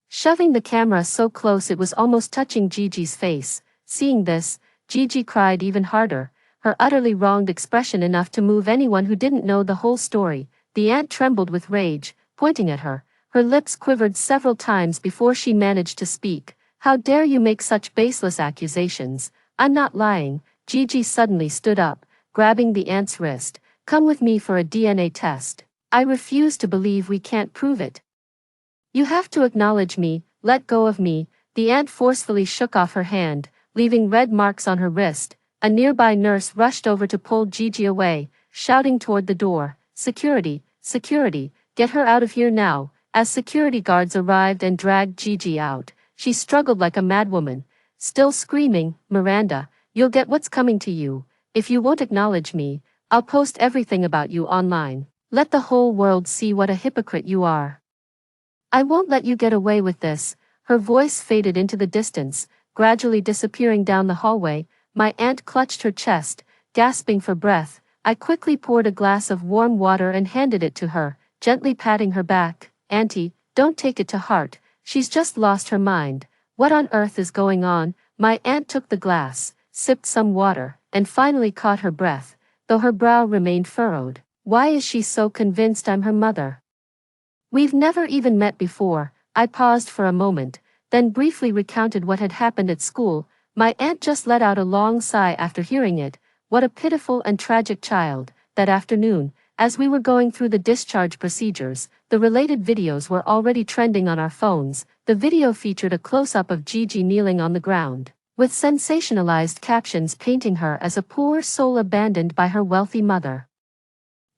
shoving the camera so close it was almost touching Gigi's face. Seeing this, Gigi cried even harder, her utterly wronged expression enough to move anyone who didn't know the whole story. The aunt trembled with rage, pointing at her. Her lips quivered several times before she managed to speak. "How dare you make such baseless accusations? I'm not lying." Gigi suddenly stood up, grabbing the aunt's wrist. "Come with me for a DNA test. I refuse to believe we can't prove it. You have to acknowledge me, let go of me." The aunt forcefully shook off her hand, leaving red marks on her wrist. A nearby nurse rushed over to pull Gigi away, shouting toward the door, "Security, security, get her out of here now." As security guards arrived and dragged Gigi out, she struggled like a madwoman, still screaming, "Miranda, you'll get what's coming to you. If you won't acknowledge me, I'll post everything about you online. Let the whole world see what a hypocrite you are. I won't let you get away with this." Her voice faded into the distance, gradually disappearing down the hallway. My aunt clutched her chest, gasping for breath. I quickly poured a glass of warm water and handed it to her, gently patting her back. "Auntie, don't take it to heart, she's just lost her mind. What on earth is going on?" My aunt took the glass, sipped some water, and finally caught her breath, though her brow remained furrowed. "Why is she so convinced I'm her mother? We've never even met before." I paused for a moment, then briefly recounted what had happened at school. My aunt just let out a long sigh after hearing it. What a pitiful and tragic child. That afternoon, as we were going through the discharge procedures, the related videos were already trending on our phones. The video featured a close-up of Gigi kneeling on the ground, with sensationalized captions painting her as a poor soul abandoned by her wealthy mother.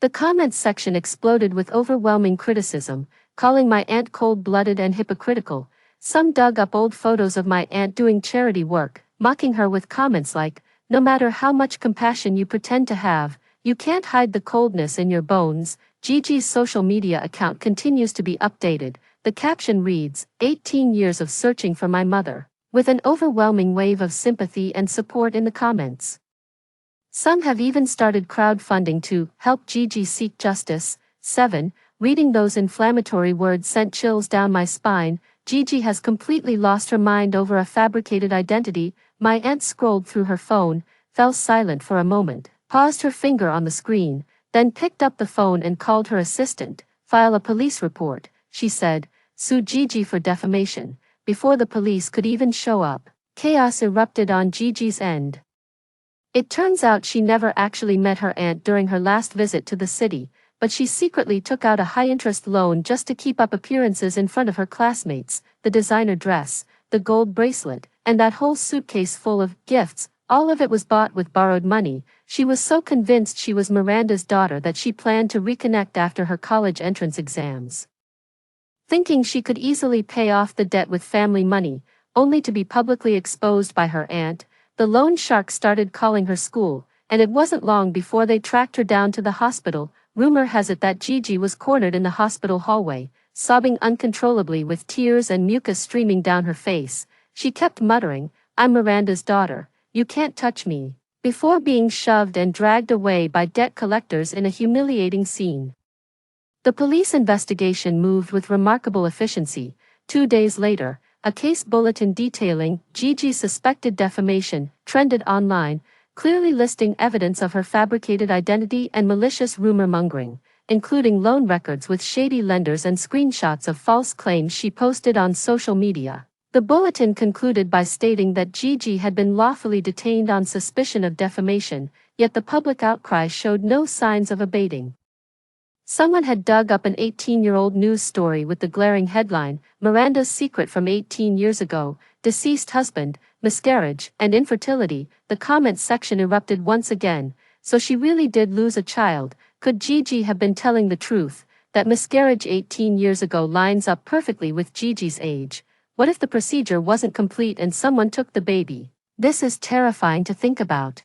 The comments section exploded with overwhelming criticism, calling my aunt cold-blooded and hypocritical. Some dug up old photos of my aunt doing charity work, mocking her with comments like, "No matter how much compassion you pretend to have, you can't hide the coldness in your bones." Gigi's social media account continues to be updated. The caption reads, "18 years of searching for my mother," with an overwhelming wave of sympathy and support in the comments. Some have even started crowdfunding to help Gigi seek justice. 7. Reading those inflammatory words sent chills down my spine. Gigi has completely lost her mind over a fabricated identity. My aunt scrolled through her phone, fell silent for a moment, paused her finger on the screen, then picked up the phone and called her assistant. "File a police report," she said. "Sue Gigi for defamation." Before the police could even show up, chaos erupted on Gigi's end. It turns out she never actually met her aunt during her last visit to the city, but she secretly took out a high-interest loan just to keep up appearances in front of her classmates. The designer dress, the gold bracelet, and that whole suitcase full of gifts, all of it was bought with borrowed money. She was so convinced she was Miranda's daughter that she planned to reconnect after her college entrance exams, thinking she could easily pay off the debt with family money, only to be publicly exposed by her aunt. The loan shark started calling her school, and it wasn't long before they tracked her down to the hospital. Rumor has it that Gigi was cornered in the hospital hallway, sobbing uncontrollably with tears and mucus streaming down her face. She kept muttering, "I'm Miranda's daughter, you can't touch me," before being shoved and dragged away by debt collectors in a humiliating scene. The police investigation moved with remarkable efficiency. 2 days later, a case bulletin detailing Gigi's suspected defamation trended online, clearly listing evidence of her fabricated identity and malicious rumor-mongering, including loan records with shady lenders and screenshots of false claims she posted on social media. The bulletin concluded by stating that Gigi had been lawfully detained on suspicion of defamation, yet the public outcry showed no signs of abating. Someone had dug up an 18-year-old news story with the glaring headline, "Miranda's Secret from 18 Years Ago, Deceased Husband, Miscarriage, and Infertility." The comments section erupted once again. So she really did lose a child. Could Gigi have been telling the truth? That miscarriage 18 years ago lines up perfectly with Gigi's age. What if the procedure wasn't complete and someone took the baby? This is terrifying to think about.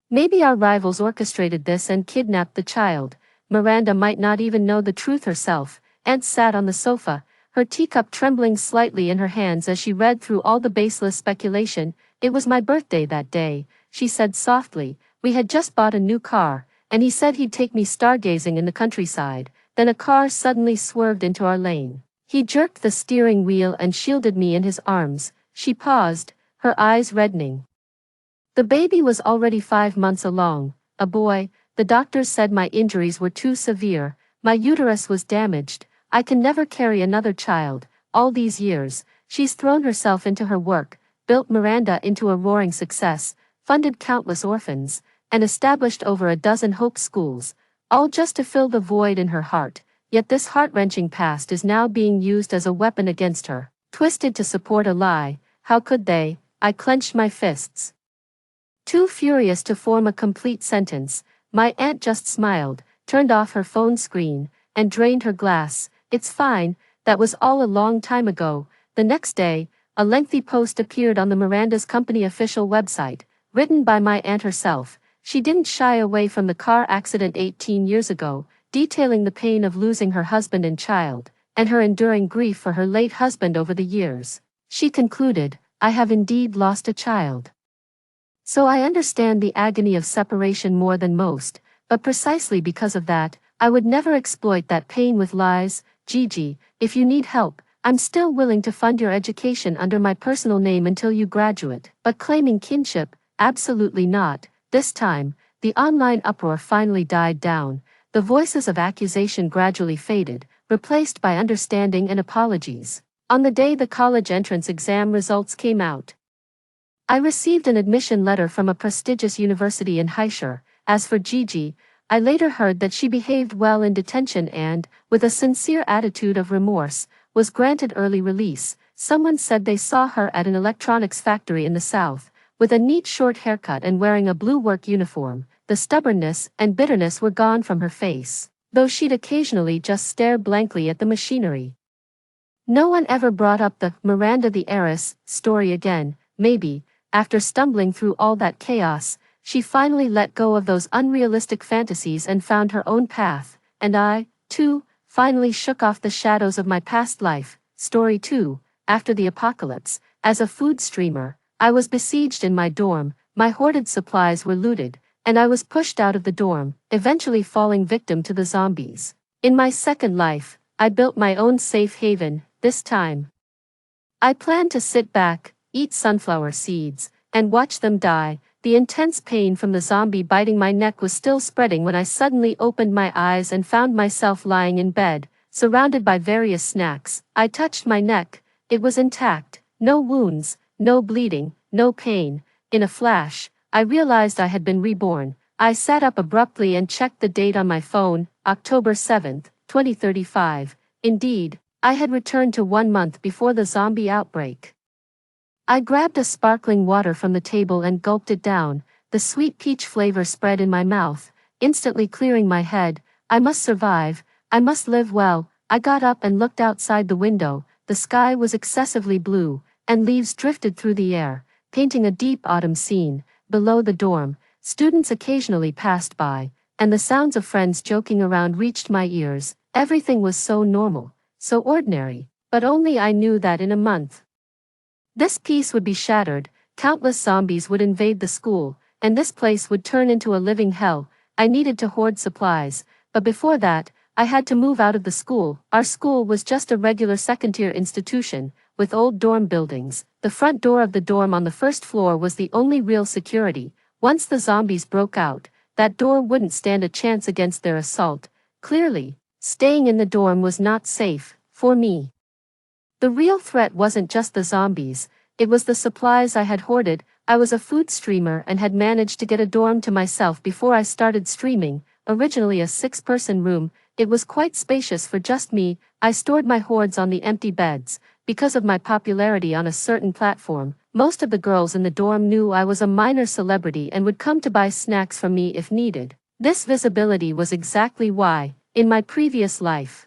Maybe our rivals orchestrated this and kidnapped the child. Miranda might not even know the truth herself. Aunt sat on the sofa, her teacup trembling slightly in her hands as she read through all the baseless speculation. "It was my birthday that day," she said softly. "We had just bought a new car, and he said he'd take me stargazing in the countryside. Then a car suddenly swerved into our lane. He jerked the steering wheel and shielded me in his arms." She paused, her eyes reddening. "The baby was already 5 months along, a boy. The doctors said my injuries were too severe, my uterus was damaged, I can never carry another child. All these years, she's thrown herself into her work, built Miranda into a roaring success, funded countless orphans, and established over a dozen hope schools, all just to fill the void in her heart. Yet this heart-wrenching past is now being used as a weapon against her, twisted to support a lie. How could they?" I clenched my fists, too furious to form a complete sentence. My aunt just smiled, turned off her phone screen, and drained her glass. "It's fine, that was all a long time ago." The next day, a lengthy post appeared on the Miranda's company official website, written by my aunt herself. She didn't shy away from the car accident 18 years ago, detailing the pain of losing her husband and child, and her enduring grief for her late husband over the years. She concluded, "I have indeed lost a child. So I understand the agony of separation more than most, but precisely because of that, I would never exploit that pain with lies. Gigi, if you need help, I'm still willing to fund your education under my personal name until you graduate. But claiming kinship, absolutely not. This time, the online uproar finally died down. The voices of accusation gradually faded, replaced by understanding and apologies. On the day the college entrance exam results came out, I received an admission letter from a prestigious university in Haishur. As for Gigi, I later heard that she behaved well in detention and, with a sincere attitude of remorse, was granted early release. Someone said they saw her at an electronics factory in the south, with a neat short haircut and wearing a blue work uniform. The stubbornness and bitterness were gone from her face, though she'd occasionally just stare blankly at the machinery. No one ever brought up the Miranda the heiress story again. Maybe, after stumbling through all that chaos, she finally let go of those unrealistic fantasies and found her own path, and I, too, finally shook off the shadows of my past life. Story 2, after the apocalypse, as a food streamer, I was besieged in my dorm, my hoarded supplies were looted, and I was pushed out of the dorm, eventually falling victim to the zombies. In my second life, I built my own safe haven. This time, I planned to sit back, eat sunflower seeds, and watch them die. The intense pain from the zombie biting my neck was still spreading when I suddenly opened my eyes and found myself lying in bed, surrounded by various snacks. I touched my neck, it was intact, no wounds, no bleeding, no pain. In a flash, I realized I had been reborn. I sat up abruptly and checked the date on my phone, October 7th, 2035. Indeed, I had returned to 1 month before the zombie outbreak. I grabbed a sparkling water from the table and gulped it down. The sweet peach flavor spread in my mouth, instantly clearing my head. I must survive. I must live well. I got up and looked outside the window. The sky was excessively blue, and leaves drifted through the air, painting a deep autumn scene. Below the dorm, students occasionally passed by, and the sounds of friends joking around reached my ears. Everything was so normal, so ordinary, but only I knew that in a month, this peace would be shattered. Countless zombies would invade the school, and this place would turn into a living hell. I needed to hoard supplies, but before that, I had to move out of the school. Our school was just a regular second-tier institution, with old dorm buildings. The front door of the dorm on the first floor was the only real security. Once the zombies broke out, that door wouldn't stand a chance against their assault. Clearly, staying in the dorm was not safe, for me. The real threat wasn't just the zombies, it was the supplies I had hoarded. I was a food streamer and had managed to get a dorm to myself before I started streaming, originally a 6-person room. It was quite spacious for just me. I stored my hoards on the empty beds. Because of my popularity on a certain platform, most of the girls in the dorm knew I was a minor celebrity and would come to buy snacks from me if needed. This visibility was exactly why, in my previous life,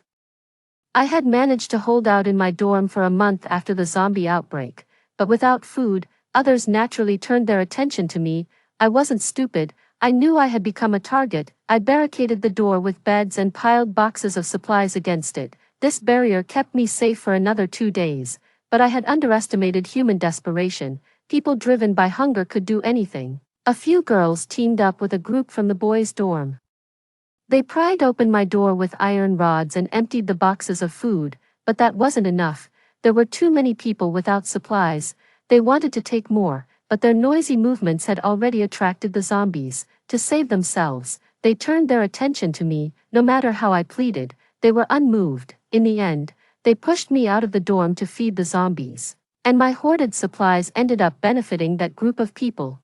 I had managed to hold out in my dorm for a month after the zombie outbreak, but without food, others naturally turned their attention to me. I wasn't stupid, I knew I had become a target. I barricaded the door with beds and piled boxes of supplies against it. This barrier kept me safe for another 2 days, but I had underestimated human desperation. People driven by hunger could do anything. A few girls teamed up with a group from the boys' dorm. They pried open my door with iron rods and emptied the boxes of food, but that wasn't enough. There were too many people without supplies. They wanted to take more, but their noisy movements had already attracted the zombies. To save themselves, they turned their attention to me. No matter how I pleaded, they were unmoved. In the end, they pushed me out of the dorm to feed the zombies, and my hoarded supplies ended up benefiting that group of people.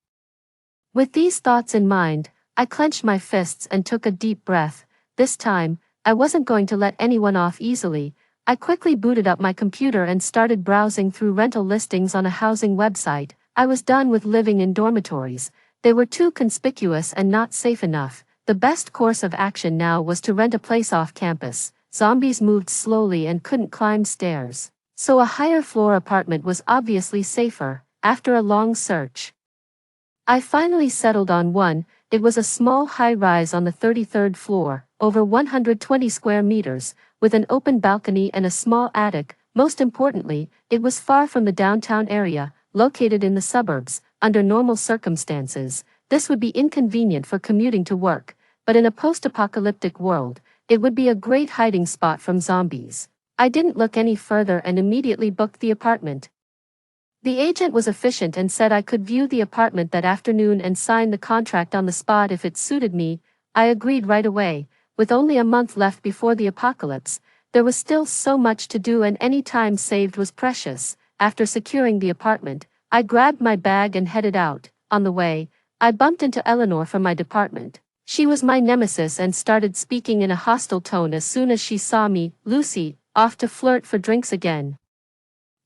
With these thoughts in mind, I clenched my fists and took a deep breath. This time, I wasn't going to let anyone off easily. I quickly booted up my computer and started browsing through rental listings on a housing website. I was done with living in dormitories. They were too conspicuous and not safe enough. The best course of action now was to rent a place off campus. Zombies moved slowly and couldn't climb stairs, so a higher floor apartment was obviously safer. After a long search, I finally settled on one. It was a small high-rise on the 33rd floor, over 120 square meters, with an open balcony and a small attic. Most importantly, it was far from the downtown area, located in the suburbs. under normal circumstances, this would be inconvenient for commuting to work, but in a post-apocalyptic world, it would be a great hiding spot from zombies. I didn't look any further and immediately booked the apartment. The agent was efficient and said I could view the apartment that afternoon and sign the contract on the spot if it suited me. I agreed right away. With only a month left before the apocalypse, there was still so much to do and any time saved was precious. After securing the apartment, I grabbed my bag and headed out. On the way, I bumped into Eleanor from my department. She was my nemesis and started speaking in a hostile tone as soon as she saw me. Lucy, off to flirt for drinks again.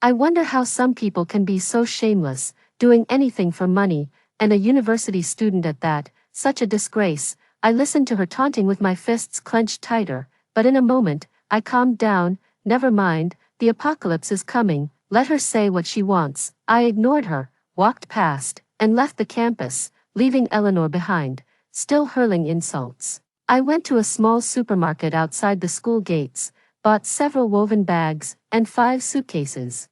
I wonder how some people can be so shameless, doing anything for money, and a university student at that, such a disgrace. I listened to her taunting with my fists clenched tighter, but in a moment, I calmed down. Never mind, the apocalypse is coming, let her say what she wants. I ignored her, walked past, and left the campus, leaving Eleanor behind, still hurling insults. I went to a small supermarket outside the school gates, bought several woven bags, and 5 suitcases.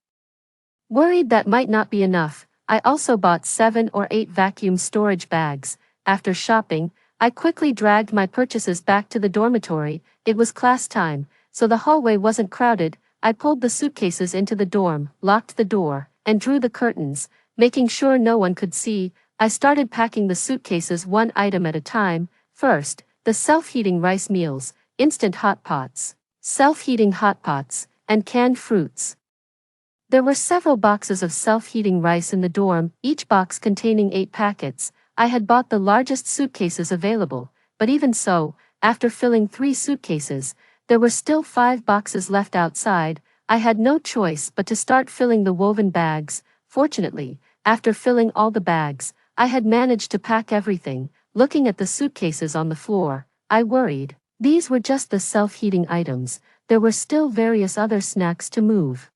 Worried that might not be enough, I also bought 7 or 8 vacuum storage bags. After shopping, I quickly dragged my purchases back to the dormitory. It was class time, so the hallway wasn't crowded. I pulled the suitcases into the dorm, locked the door, and drew the curtains, making sure no one could see. I started packing the suitcases one item at a time. First, the self-heating rice meals, instant hot pots, self-heating hot pots, and canned fruits. There were several boxes of self-heating rice in the dorm, each box containing 8 packets. I had bought the largest suitcases available, but even so, after filling 3 suitcases, there were still 5 boxes left outside. I had no choice but to start filling the woven bags. Fortunately, after filling all the bags, I had managed to pack everything. Looking at the suitcases on the floor, I worried. These were just the self-heating items. There were still various other snacks to move.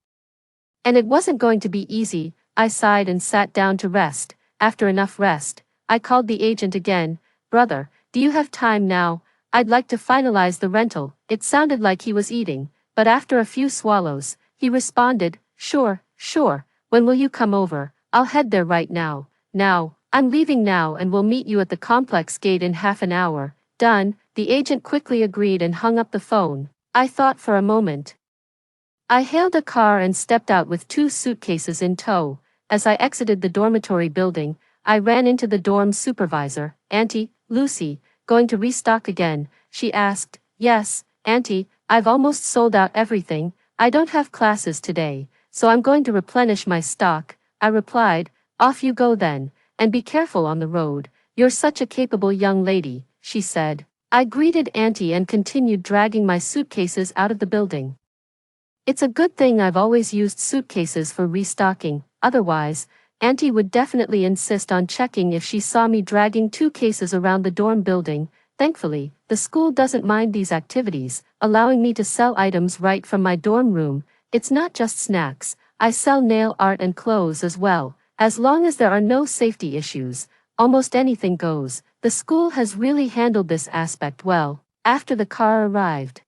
And it wasn't going to be easy. I sighed and sat down to rest. After enough rest, I called the agent again. Brother, do you have time now? I'd like to finalize the rental. It sounded like he was eating, but after a few swallows, he responded, sure. When will you come over? I'll head there right now. Now, I'm leaving now and will meet you at the complex gate in half an hour. Done. The agent quickly agreed and hung up the phone. I thought for a moment. I hailed a car and stepped out with 2 suitcases in tow. As I exited the dormitory building, I ran into the dorm supervisor. Auntie, Lucy, going to restock again? She asked. Yes, Auntie, I've almost sold out everything. I don't have classes today, so I'm going to replenish my stock, I replied. Off you go then, and be careful on the road. You're such a capable young lady, she said. I greeted Auntie and continued dragging my suitcases out of the building. It's a good thing I've always used suitcases for restocking, otherwise, Auntie would definitely insist on checking if she saw me dragging 2 cases around the dorm building. Thankfully, the school doesn't mind these activities, allowing me to sell items right from my dorm room. It's not just snacks, I sell nail art and clothes as well. As long as there are no safety issues, almost anything goes. The school has really handled this aspect well. After the car arrived,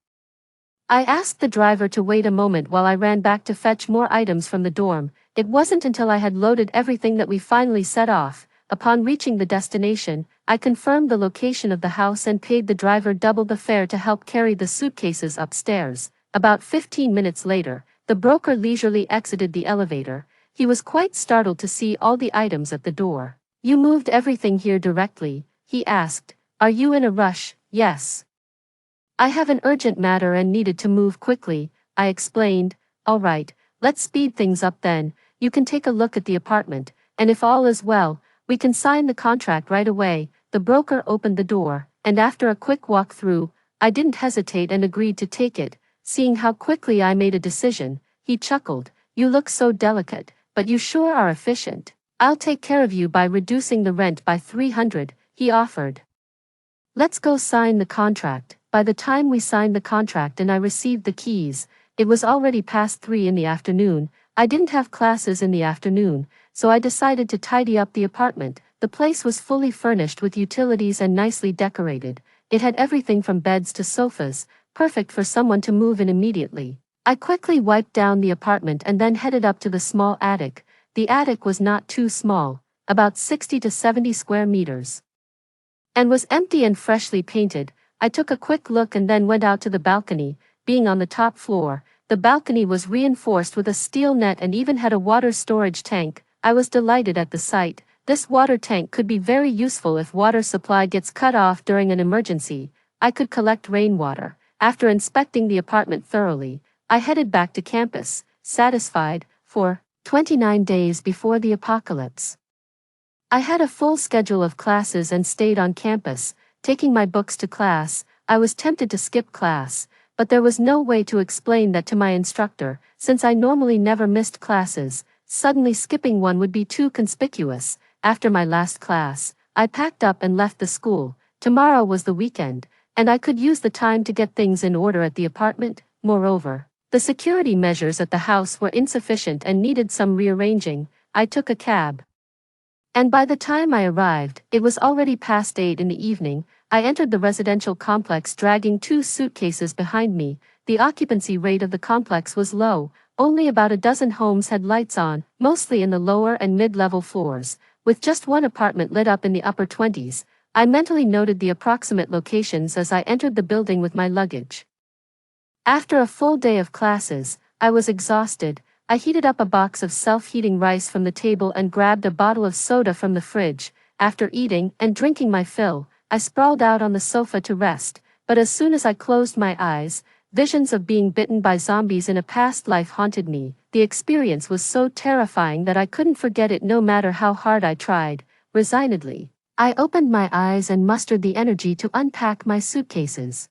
I asked the driver to wait a moment while I ran back to fetch more items from the dorm. It wasn't until I had loaded everything that we finally set off. Upon reaching the destination, I confirmed the location of the house and paid the driver double the fare to help carry the suitcases upstairs. About 15 minutes later, the broker leisurely exited the elevator. He was quite startled to see all the items at the door. You moved everything here directly? He asked. Are you in a rush? Yes. I have an urgent matter and needed to move quickly, I explained. All right, let's speed things up then. You can take a look at the apartment, and if all is well, we can sign the contract right away. The broker opened the door, and after a quick walk through, I didn't hesitate and agreed to take it. Seeing how quickly I made a decision, he chuckled. You look so delicate, but you sure are efficient. I'll take care of you by reducing the rent by $300, he offered. Let's go sign the contract. By the time we signed the contract and I received the keys, it was already past 3 in the afternoon. I didn't have classes in the afternoon, so I decided to tidy up the apartment. The place was fully furnished with utilities and nicely decorated. It had everything from beds to sofas, perfect for someone to move in immediately. I quickly wiped down the apartment and then headed up to the small attic. The attic was not too small. about 60 to 70 square meters, and was empty and freshly painted. I took a quick look and then went out to the balcony. Being on the top floor, the balcony was reinforced with a steel net and even had a water storage tank. I was delighted at the sight. This water tank could be very useful if water supply gets cut off during an emergency. I could collect rainwater. After inspecting the apartment thoroughly, I headed back to campus, satisfied. For 29 days before the apocalypse, I had a full schedule of classes and stayed on campus, taking my books to class. I was tempted to skip class, but there was no way to explain that to my instructor, since I normally never missed classes. Suddenly skipping one would be too conspicuous. After my last class, I packed up and left the school. Tomorrow was the weekend, and I could use the time to get things in order at the apartment. Moreover, the security measures at the house were insufficient and needed some rearranging. I took a cab, and by the time I arrived, it was already past 8 in the evening. I entered the residential complex dragging 2 suitcases behind me. The occupancy rate of the complex was low. Only about a dozen homes had lights on, mostly in the lower and mid-level floors, with just one apartment lit up in the upper 20s. I mentally noted the approximate locations as I entered the building with my luggage. After a full day of classes, I was exhausted. I heated up a box of self-heating rice from the table and grabbed a bottle of soda from the fridge. After eating and drinking my fill, I sprawled out on the sofa to rest, but as soon as I closed my eyes, visions of being bitten by zombies in a past life haunted me. The experience was so terrifying that I couldn't forget it no matter how hard I tried. Resignedly, I opened my eyes and mustered the energy to unpack my suitcases.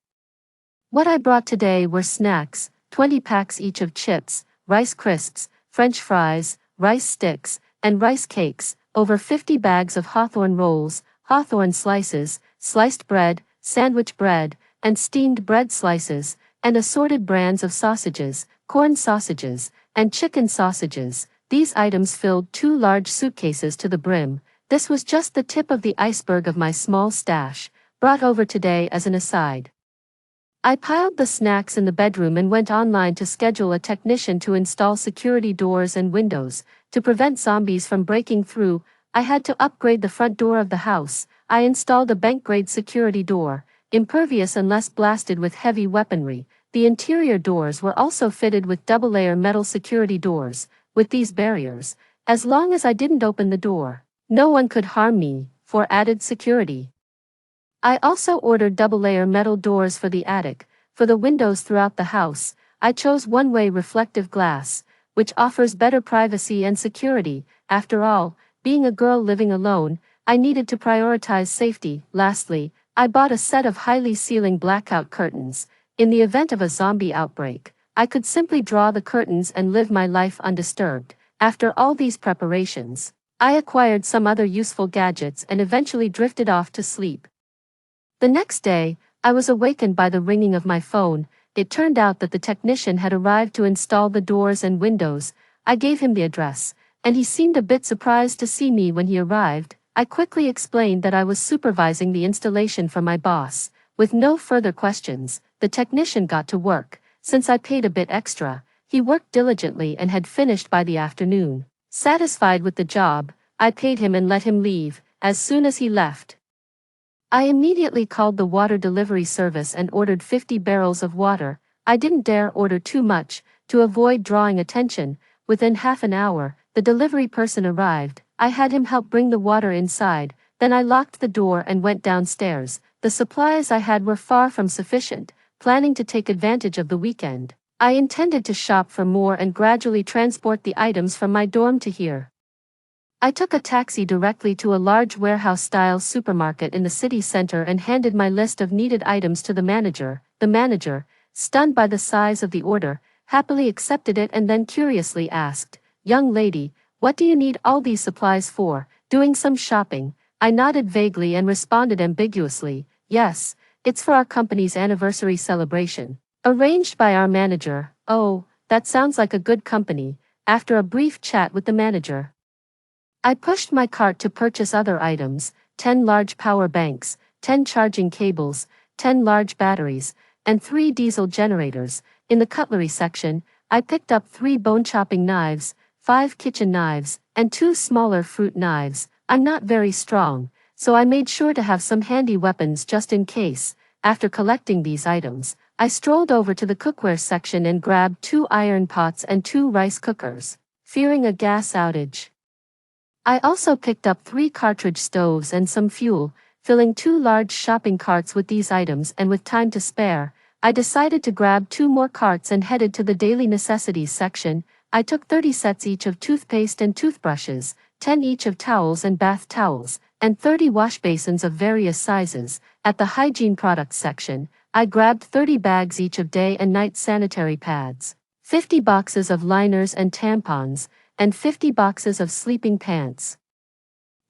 What I brought today were snacks, 20 packs each of chips, rice crisps, French fries, rice sticks, and rice cakes, over 50 bags of hawthorn rolls, hawthorn slices, sliced bread, sandwich bread, and steamed bread slices, and assorted brands of sausages, corn sausages, and chicken sausages. These items filled 2 large suitcases to the brim. This was just the tip of the iceberg of my small stash, brought over today as an aside. I piled the snacks in the bedroom and went online to schedule a technician to install security doors and windows. To prevent zombies from breaking through, I had to upgrade the front door of the house. I installed a bank-grade security door, impervious unless blasted with heavy weaponry. The interior doors were also fitted with double-layer metal security doors. With these barriers, as long as I didn't open the door, no one could harm me. For added security, I also ordered double-layer metal doors for the attic. For the windows throughout the house, I chose one-way reflective glass, which offers better privacy and security. After all, being a girl living alone, I needed to prioritize safety. Lastly, I bought a set of highly sealing blackout curtains. In the event of a zombie outbreak, I could simply draw the curtains and live my life undisturbed. After all these preparations, I acquired some other useful gadgets and eventually drifted off to sleep. The next day, I was awakened by the ringing of my phone. It turned out that the technician had arrived to install the doors and windows. I gave him the address, and he seemed a bit surprised to see me when he arrived. I quickly explained that I was supervising the installation for my boss. With no further questions, the technician got to work. Since I paid a bit extra, he worked diligently and had finished by the afternoon. Satisfied with the job, I paid him and let him leave. As soon as he left, I immediately called the water delivery service and ordered 50 barrels of water. I didn't dare order too much, to avoid drawing attention. Within half an hour, the delivery person arrived. I had him help bring the water inside, then I locked the door and went downstairs. The supplies I had were far from sufficient. Planning to take advantage of the weekend, I intended to shop for more and gradually transport the items from my dorm to here. I took a taxi directly to a large warehouse-style supermarket in the city center and handed my list of needed items to the manager. The manager, stunned by the size of the order, happily accepted it and then curiously asked, "Young lady, what do you need all these supplies for?" Doing some shopping, I nodded vaguely and responded ambiguously, "Yes, it's for our company's anniversary celebration, arranged by our manager." "Oh, that sounds like a good company." After a brief chat with the manager, I pushed my cart to purchase other items, 10 large power banks, 10 charging cables, 10 large batteries, and 3 diesel generators. In the cutlery section, I picked up 3 bone-chopping knives, 5 kitchen knives, and 2 smaller fruit knives. I'm not very strong, so I made sure to have some handy weapons just in case. After collecting these items, I strolled over to the cookware section and grabbed 2 iron pots and 2 rice cookers, fearing a gas outage. I also picked up 3 cartridge stoves and some fuel, filling 2 large shopping carts with these items, and with time to spare, I decided to grab 2 more carts and headed to the daily necessities section. I took 30 sets each of toothpaste and toothbrushes, 10 each of towels and bath towels, and 30 wash basins of various sizes. At the hygiene products section, I grabbed 30 bags each of day and night sanitary pads, 50 boxes of liners and tampons, and 50 boxes of sleeping pants.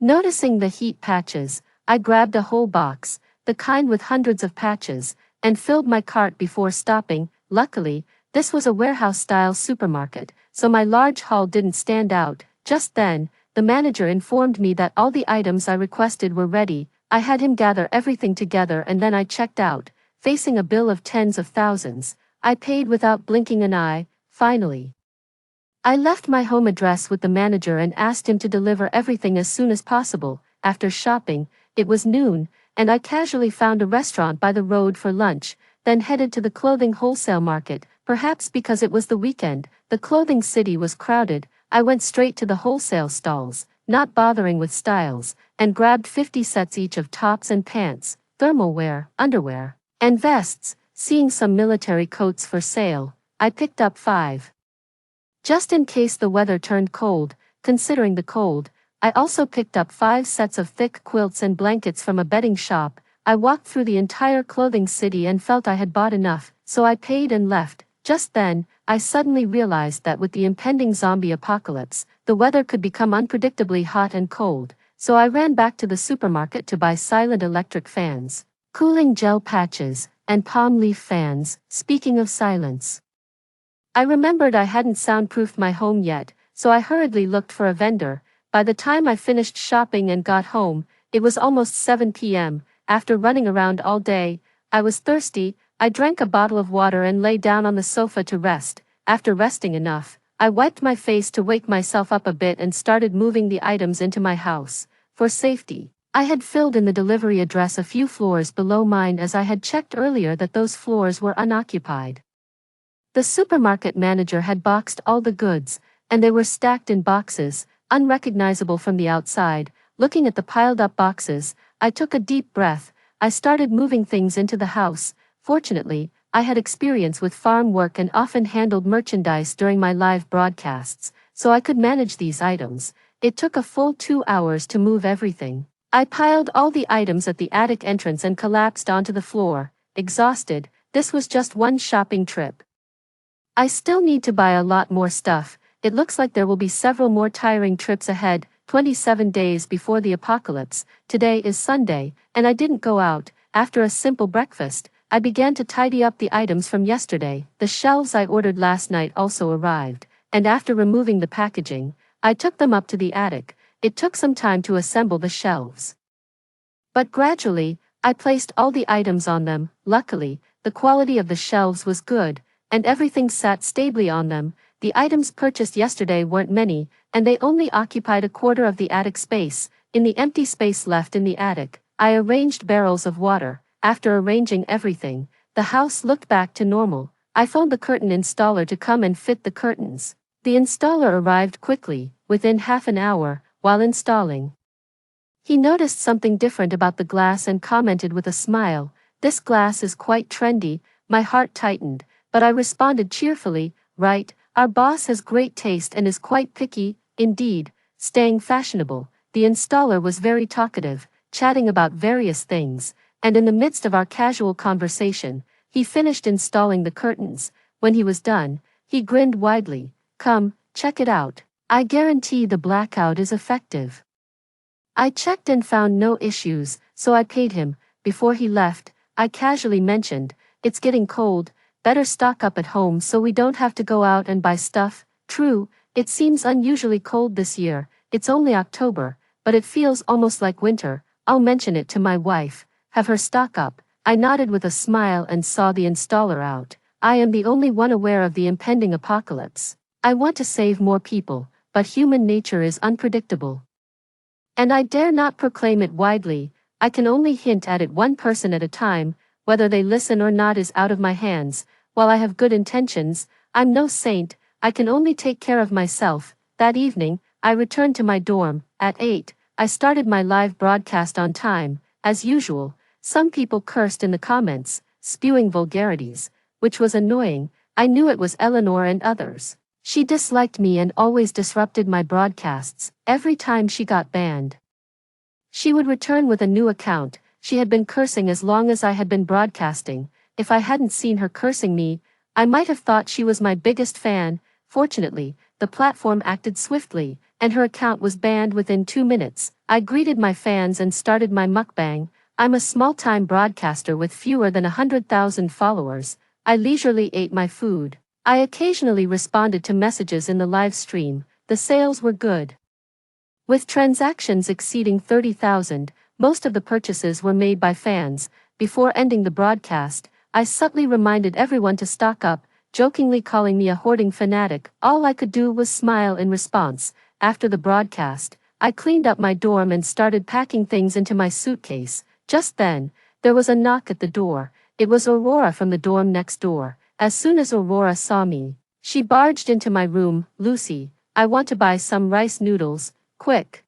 Noticing the heat patches, I grabbed a whole box, the kind with hundreds of patches, and filled my cart before stopping. Luckily, this was a warehouse-style supermarket, so my large haul didn't stand out. Just then, the manager informed me that all the items I requested were ready. I had him gather everything together and then I checked out, facing a bill of tens of thousands. I paid without blinking an eye. Finally, I left my home address with the manager and asked him to deliver everything as soon as possible. After shopping, it was noon, and I casually found a restaurant by the road for lunch, then headed to the clothing wholesale market. Perhaps because it was the weekend, the clothing city was crowded. I went straight to the wholesale stalls, not bothering with styles, and grabbed 50 sets each of tops and pants, thermal wear, underwear, and vests. Seeing some military coats for sale, I picked up 5. Just in case the weather turned cold. Considering the cold, I also picked up 5 sets of thick quilts and blankets from a bedding shop. I walked through the entire clothing city and felt I had bought enough, so I paid and left. Just then, I suddenly realized that with the impending zombie apocalypse, the weather could become unpredictably hot and cold, so I ran back to the supermarket to buy silent electric fans, cooling gel patches, and palm leaf fans. Speaking of silence, I remembered I hadn't soundproofed my home yet, so I hurriedly looked for a vendor. By the time I finished shopping and got home, it was almost 7 p.m. After running around all day, I was thirsty. I drank a bottle of water and lay down on the sofa to rest. After resting enough, I wiped my face to wake myself up a bit and started moving the items into my house. For safety, I had filled in the delivery address a few floors below mine, as I had checked earlier that those floors were unoccupied. The supermarket manager had boxed all the goods, and they were stacked in boxes, unrecognizable from the outside. Looking at the piled-up boxes, I took a deep breath. I started moving things into the house. Fortunately, I had experience with farm work and often handled merchandise during my live broadcasts, so I could manage these items. It took a full 2 hours to move everything. I piled all the items at the attic entrance and collapsed onto the floor, exhausted. This was just one shopping trip. I still need to buy a lot more stuff. It looks like there will be several more tiring trips ahead. 27 days before the apocalypse. Today is Sunday, and I didn't go out. After a simple breakfast, I began to tidy up the items from yesterday. The shelves I ordered last night also arrived, and after removing the packaging, I took them up to the attic. It took some time to assemble the shelves, but gradually, I placed all the items on them. Luckily, the quality of the shelves was good, and everything sat stably on them. The items purchased yesterday weren't many, and they only occupied a quarter of the attic space. In the empty space left in the attic, I arranged barrels of water. After arranging everything, the house looked back to normal. I phoned the curtain installer to come and fit the curtains. The installer arrived quickly, within half an hour. While installing, he noticed something different about the glass and commented with a smile, "This glass is quite trendy." My heart tightened, but I responded cheerfully, "Right, our boss has great taste and is quite picky." Indeed, staying fashionable, the installer was very talkative, chatting about various things, and in the midst of our casual conversation, he finished installing the curtains. When he was done, he grinned widely. "Come, check it out. I guarantee the blackout is effective." I checked and found no issues, so I paid him. Before he left, I casually mentioned, "It's getting cold, better stock up at home so we don't have to go out and buy stuff." True, it seems unusually cold this year. It's only October, but it feels almost like winter. I'll mention it to my wife, have her stock up. I nodded with a smile and saw the installer out. I am the only one aware of the impending apocalypse. I want to save more people, but human nature is unpredictable. And I dare not proclaim it widely. I can only hint at it one person at a time. Whether they listen or not is out of my hands. While I have good intentions, I'm no saint. I can only take care of myself. That evening, I returned to my dorm. At 8, I started my live broadcast on time. As usual, some people cursed in the comments, spewing vulgarities, which was annoying. I knew it was Eleanor and others. She disliked me and always disrupted my broadcasts. Every time she got banned, she would return with a new account. She had been cursing as long as I had been broadcasting. If I hadn't seen her cursing me, I might have thought she was my biggest fan. Fortunately, the platform acted swiftly, and her account was banned within 2 minutes. I greeted my fans and started my mukbang. I'm a small-time broadcaster with fewer than 100,000 followers. I leisurely ate my food. I occasionally responded to messages in the live stream. The sales were good, with transactions exceeding 30,000. Most of the purchases were made by fans. Before ending the broadcast, I subtly reminded everyone to stock up, jokingly calling me a hoarding fanatic. All I could do was smile in response. After the broadcast, I cleaned up my dorm and started packing things into my suitcase. Just then, there was a knock at the door. It was Aurora from the dorm next door. As soon as Aurora saw me, she barged into my room. "Lucy, I want to buy some rice noodles, quick.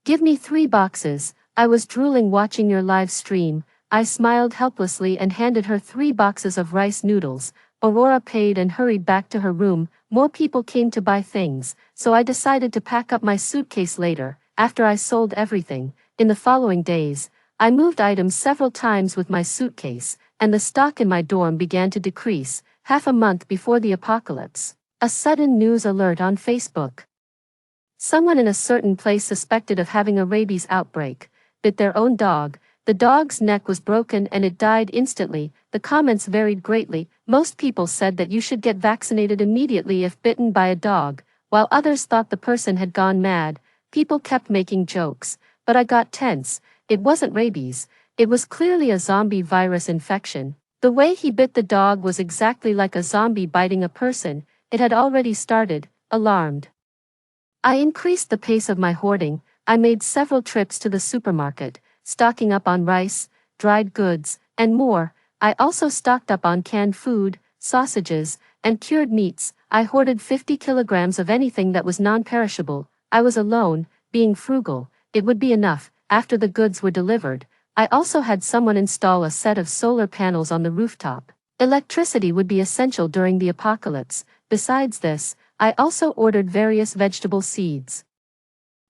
Give me 3 boxes. I was drooling watching your live stream." I smiled helplessly and handed her 3 boxes of rice noodles. Aurora paid and hurried back to her room. More people came to buy things, so I decided to pack up my suitcase later, after I sold everything. In the following days, I moved items several times with my suitcase, and the stock in my dorm began to decrease. Half a month before the apocalypse, a sudden news alert on Facebook. Someone in a certain place suspected of having a rabies outbreak bit their own dog. The dog's neck was broken and it died instantly. The comments varied greatly. Most people said that you should get vaccinated immediately if bitten by a dog, while others thought the person had gone mad. People kept making jokes, but I got tense. It wasn't rabies. It was clearly a zombie virus infection. The way he bit the dog was exactly like a zombie biting a person. It had already started. Alarmed, I increased the pace of my hoarding. I made several trips to the supermarket, stocking up on rice, dried goods, and more. I also stocked up on canned food, sausages, and cured meats. I hoarded 50 kilograms of anything that was non-perishable. I was alone, being frugal. It would be enough. After the goods were delivered, I also had someone install a set of solar panels on the rooftop. Electricity would be essential during the apocalypse. Besides this, I also ordered various vegetable seeds,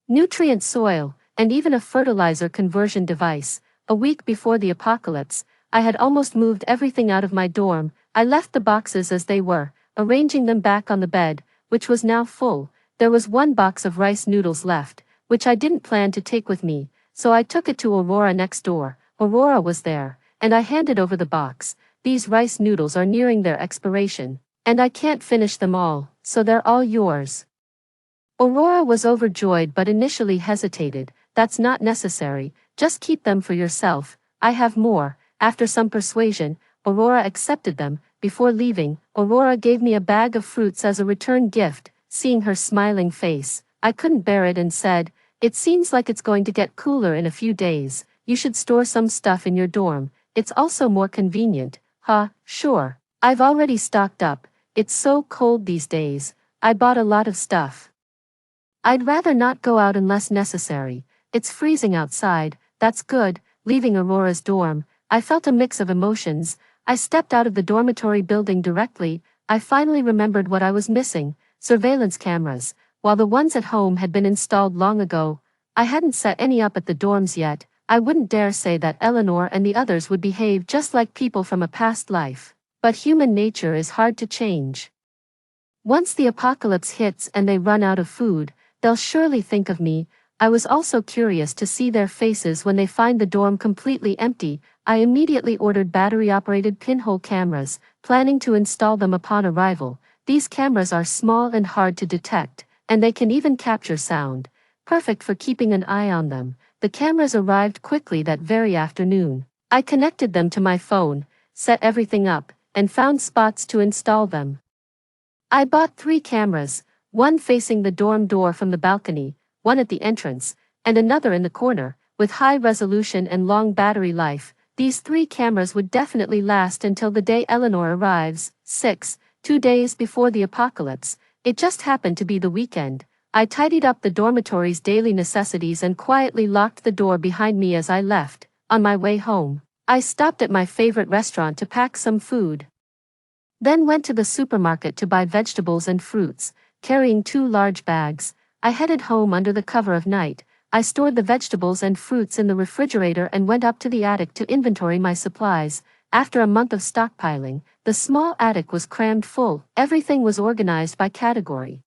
nutrient soil, and even a fertilizer conversion device. A week before the apocalypse, I had almost moved everything out of my dorm. I left the boxes as they were, arranging them back on the bed, which was now full. There was 1 box of rice noodles left, which I didn't plan to take with me, so I took it to Aurora next door. Aurora was there, and I handed over the box. "These rice noodles are nearing their expiration, and I can't finish them all, so they're all yours." Aurora was overjoyed but initially hesitated. "That's not necessary, just keep them for yourself. I have more." After some persuasion, Aurora accepted them. Before leaving, Aurora gave me a bag of fruits as a return gift. Seeing her smiling face, I couldn't bear it and said, "It seems like it's going to get cooler in a few days. You should store some stuff in your dorm. It's also more convenient." "Huh, sure. I've already stocked up. It's so cold these days. I bought a lot of stuff. I'd rather not go out unless necessary. It's freezing outside." "That's good." Leaving Aurora's dorm, I felt a mix of emotions. I stepped out of the dormitory building directly. I finally remembered what I was missing: surveillance cameras. While the ones at home had been installed long ago, I hadn't set any up at the dorms yet. I wouldn't dare say that Eleanor and the others would behave just like people from a past life, but human nature is hard to change. Once the apocalypse hits and they run out of food, they'll surely think of me. I was also curious to see their faces when they find the dorm completely empty. I immediately ordered battery-operated pinhole cameras, planning to install them upon arrival. These cameras are small and hard to detect, and they can even capture sound, perfect for keeping an eye on them. The cameras arrived quickly that very afternoon. I connected them to my phone, set everything up, and found spots to install them. I bought 3 cameras, one facing the dorm door from the balcony, one at the entrance, and another in the corner, with high resolution and long battery life. These 3 cameras would definitely last until the day Eleanor arrives. 6. 2 days before the apocalypse. It just happened to be the weekend. I tidied up the dormitory's daily necessities and quietly locked the door behind me as I left. On my way home, I stopped at my favorite restaurant to pack some food. Then went to the supermarket to buy vegetables and fruits. Carrying 2 large bags, I headed home under the cover of night. I stored the vegetables and fruits in the refrigerator and went up to the attic to inventory my supplies. After a month of stockpiling, the small attic was crammed full. Everything was organized by category: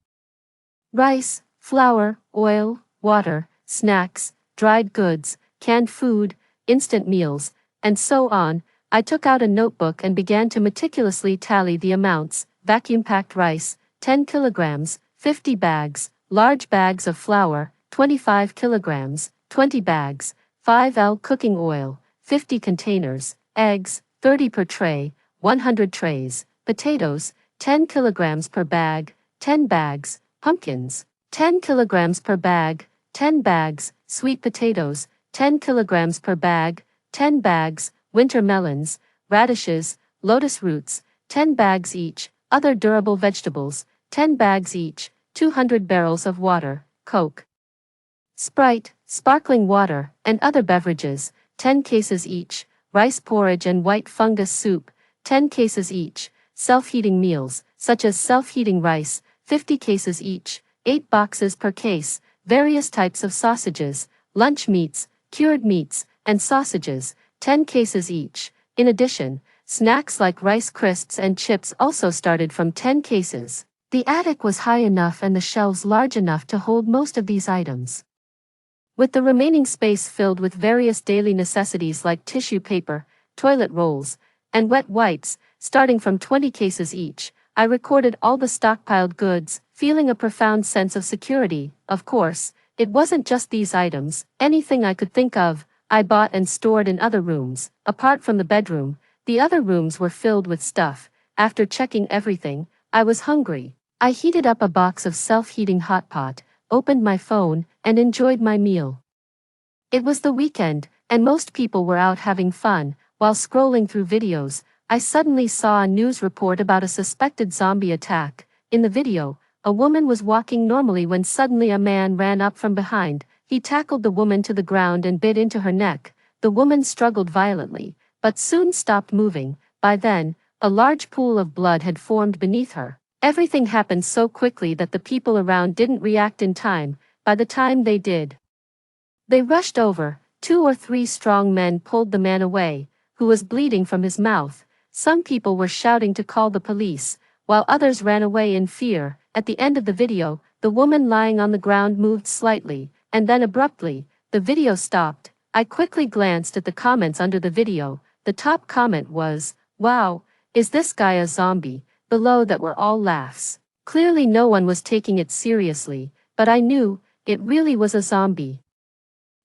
rice, flour, oil, water, snacks, dried goods, canned food, instant meals, and so on. I took out a notebook and began to meticulously tally the amounts: vacuum-packed rice, 10 kilograms, 50 bags, large bags of flour, 25 kilograms, 20 bags, 5L cooking oil, 50 containers, eggs, 30 per tray, 100 trays, potatoes, 10 kilograms per bag, 10 bags, pumpkins, 10 kilograms per bag, 10 bags, sweet potatoes, 10 kilograms per bag, 10 bags, winter melons, radishes, lotus roots, 10 bags each, other durable vegetables, 10 bags each, 200 barrels of water, Coke, Sprite, sparkling water, and other beverages, 10 cases each, rice porridge and white fungus soup, 10 cases each, self-heating meals, such as self-heating rice, 50 cases each, 8 boxes per case, various types of sausages, lunch meats, cured meats, and sausages, 10 cases each. In addition, snacks like Rice Crisps and chips also started from 10 cases. The attic was high enough and the shelves large enough to hold most of these items, with the remaining space filled with various daily necessities like tissue paper, toilet rolls, and wet wipes, starting from 20 cases each. I recorded all the stockpiled goods, feeling a profound sense of security. Of course, it wasn't just these items. Anything I could think of, I bought and stored in other rooms. Apart from the bedroom, the other rooms were filled with stuff. After checking everything, I was hungry. I heated up a box of self-heating hot pot, opened my phone, and enjoyed my meal. It was the weekend, and most people were out having fun. While scrolling through videos, I suddenly saw a news report about a suspected zombie attack. In the video, a woman was walking normally when suddenly a man ran up from behind. He tackled the woman to the ground and bit into her neck. The woman struggled violently, but soon stopped moving. By then, a large pool of blood had formed beneath her. Everything happened so quickly that the people around didn't react in time. By the time they did, they rushed over. 2 or 3 strong men pulled the man away, who was bleeding from his mouth. Some people were shouting to call the police, while others ran away in fear. At the end of the video, the woman lying on the ground moved slightly, and then abruptly, the video stopped. I quickly glanced at the comments under the video. The top comment was, "Wow, is this guy a zombie?" Below that were all laughs. Clearly no one was taking it seriously, but I knew, it really was a zombie.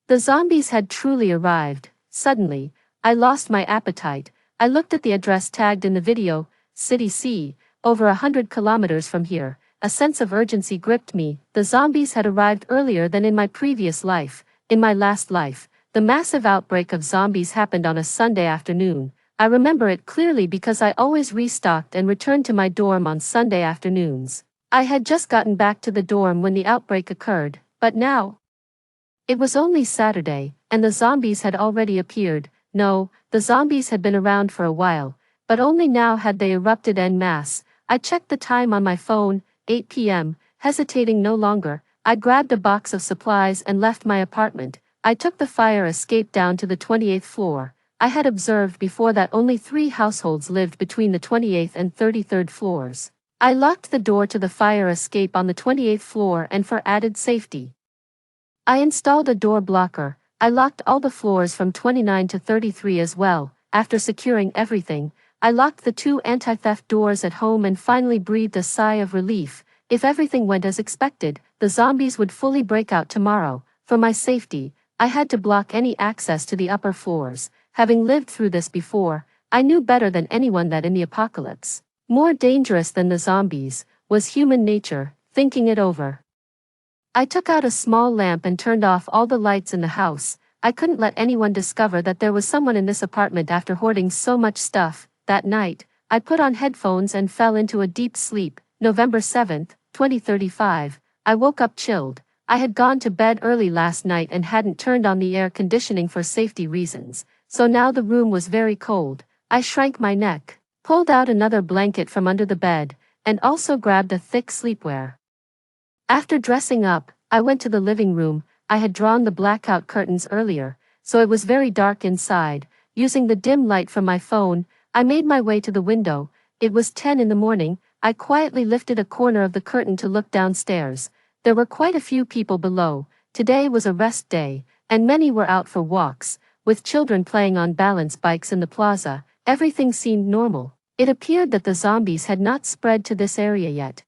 The zombies had truly arrived. Suddenly, I lost my appetite. I looked at the address tagged in the video, City C, over 100 kilometers from here. A sense of urgency gripped me. The zombies had arrived earlier than in my previous life. In my last life, the massive outbreak of zombies happened on a Sunday afternoon. I remember it clearly because I always restocked and returned to my dorm on Sunday afternoons. I had just gotten back to the dorm when the outbreak occurred, but now it was only Saturday, and the zombies had already appeared. No, the zombies had been around for a while, but only now had they erupted en masse. I checked the time on my phone, 8 p.m., hesitating no longer. I grabbed a box of supplies and left my apartment. I took the fire escape down to the 28th floor. I had observed before that only 3 households lived between the 28th and 33rd floors. I locked the door to the fire escape on the 28th floor and for added safety, I installed a door blocker. I locked all the floors from 29 to 33 as well. After securing everything, I locked the 2 anti-theft doors at home and finally breathed a sigh of relief. If everything went as expected, the zombies would fully break out tomorrow. For my safety, I had to block any access to the upper floors. Having lived through this before, I knew better than anyone that in the apocalypse, more dangerous than the zombies, was human nature. Thinking it over, I took out a small lamp and turned off all the lights in the house. I couldn't let anyone discover that there was someone in this apartment after hoarding so much stuff. That night, I put on headphones and fell into a deep sleep. November 7th, 2035. I woke up chilled. I had gone to bed early last night and hadn't turned on the air conditioning for safety reasons, so now the room was very cold. I shrank my neck, pulled out another blanket from under the bed, and also grabbed a thick sleepwear. After dressing up, I went to the living room. I had drawn the blackout curtains earlier, so it was very dark inside. Using the dim light from my phone, I made my way to the window. It was 10 in the morning. I quietly lifted a corner of the curtain to look downstairs. There were quite a few people below. Today was a rest day, and many were out for walks, with children playing on balance bikes in the plaza. Everything seemed normal. It appeared that the zombies had not spread to this area yet.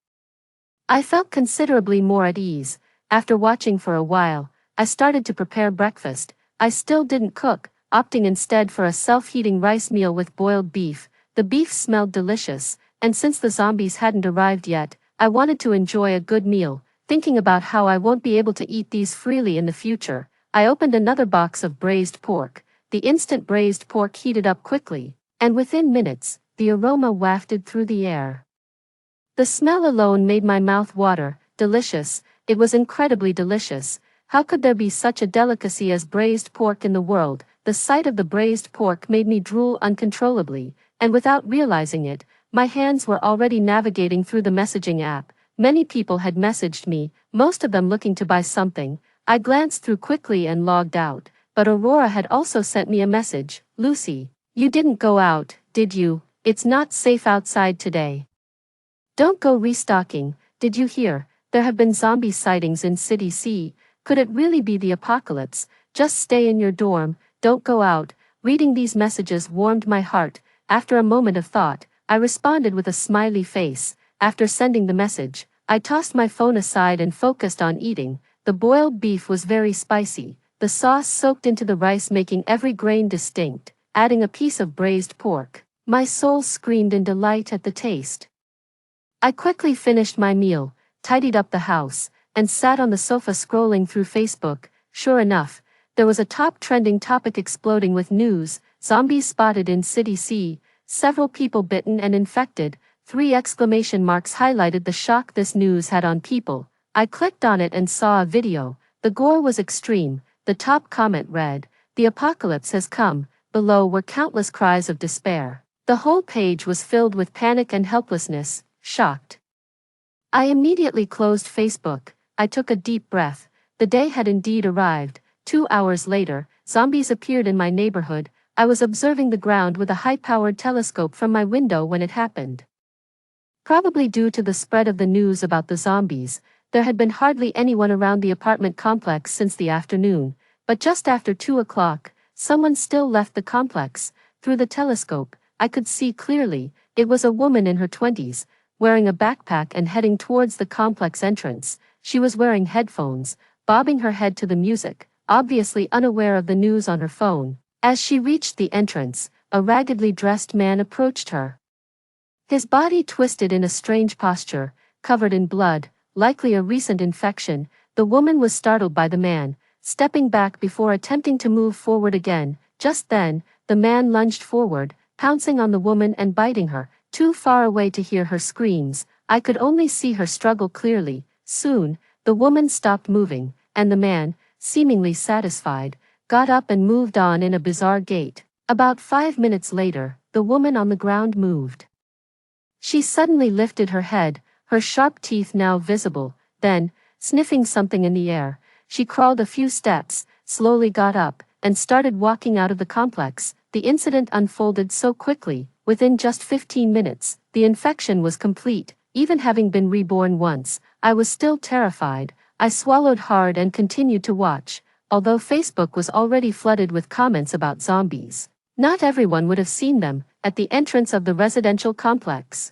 I felt considerably more at ease. After watching for a while, I started to prepare breakfast. I still didn't cook, opting instead for a self-heating rice meal with boiled beef. The beef smelled delicious, and since the zombies hadn't arrived yet, I wanted to enjoy a good meal. Thinking about how I won't be able to eat these freely in the future, I opened another box of braised pork. The instant braised pork heated up quickly, and within minutes, the aroma wafted through the air. The smell alone made my mouth water. Delicious. It was incredibly delicious. How could there be such a delicacy as braised pork in the world? The sight of the braised pork made me drool uncontrollably, and without realizing it, my hands were already navigating through the messaging app. Many people had messaged me, most of them looking to buy something. I glanced through quickly and logged out, but Aurora had also sent me a message. Lucy, you didn't go out, did you? It's not safe outside today. Don't go restocking. Did you hear? There have been zombie sightings in City C. Could it really be the apocalypse? Just stay in your dorm, don't go out. Reading these messages warmed my heart. After a moment of thought, I responded with a smiley face. After sending the message, I tossed my phone aside and focused on eating. The boiled beef was very spicy. The sauce soaked into the rice, making every grain distinct. Adding a piece of braised pork, my soul screamed in delight at the taste. I quickly finished my meal, tidied up the house, and sat on the sofa scrolling through Facebook. Sure enough, there was a top trending topic exploding with news: zombies spotted in City C, several people bitten and infected. 3 exclamation marks highlighted the shock this news had on people. I clicked on it and saw a video. The gore was extreme. The top comment read, "The apocalypse has come." Below were countless cries of despair. The whole page was filled with panic and helplessness. Shocked, I immediately closed Facebook. I took a deep breath. The day had indeed arrived. 2 hours later, zombies appeared in my neighborhood. I was observing the ground with a high-powered telescope from my window when it happened. Probably due to the spread of the news about the zombies, there had been hardly anyone around the apartment complex since the afternoon, but just after 2 o'clock, someone still left the complex. Through the telescope, I could see clearly. It was a woman in her 20s, wearing a backpack and heading towards the complex entrance. She was wearing headphones, bobbing her head to the music, obviously unaware of the news on her phone. As she reached the entrance, a raggedly dressed man approached her. His body twisted in a strange posture, covered in blood, likely a recent infection. The woman was startled by the man, stepping back before attempting to move forward again. Just then, the man lunged forward, pouncing on the woman and biting her. Too far away to hear her screams, I could only see her struggle clearly. Soon, the woman stopped moving, and the man, seemingly satisfied, got up and moved on in a bizarre gait. About 5 minutes later, the woman on the ground moved. She suddenly lifted her head, her sharp teeth now visible. Then, sniffing something in the air, she crawled a few steps, slowly got up, and started walking out of the complex. The incident unfolded so quickly. Within just 15 minutes, the infection was complete. Even having been reborn once, I was still terrified. I swallowed hard and continued to watch. Although Facebook was already flooded with comments about zombies, not everyone would have seen them. At the entrance of the residential complex,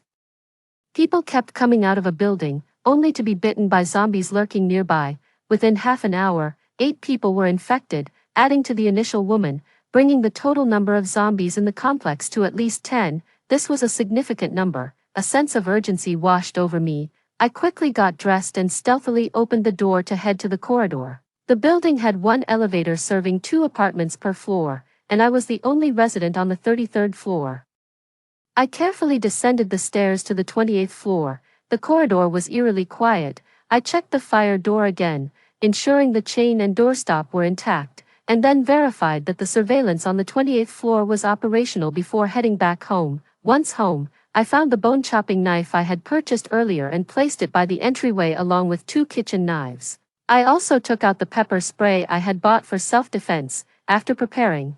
people kept coming out of a building, only to be bitten by zombies lurking nearby. Within half an hour, 8 people were infected, adding to the initial woman, bringing the total number of zombies in the complex to at least 10. This was a significant number. A sense of urgency washed over me. I quickly got dressed and stealthily opened the door to head to the corridor. The building had one elevator serving 2 apartments per floor, and I was the only resident on the 33rd floor. I carefully descended the stairs to the 28th floor. The corridor was eerily quiet. I checked the fire door again, ensuring the chain and doorstop were intact, and then verified that the surveillance on the 28th floor was operational before heading back home. Once home, I found the bone-chopping knife I had purchased earlier and placed it by the entryway along with 2 kitchen knives. I also took out the pepper spray I had bought for self-defense. After preparing,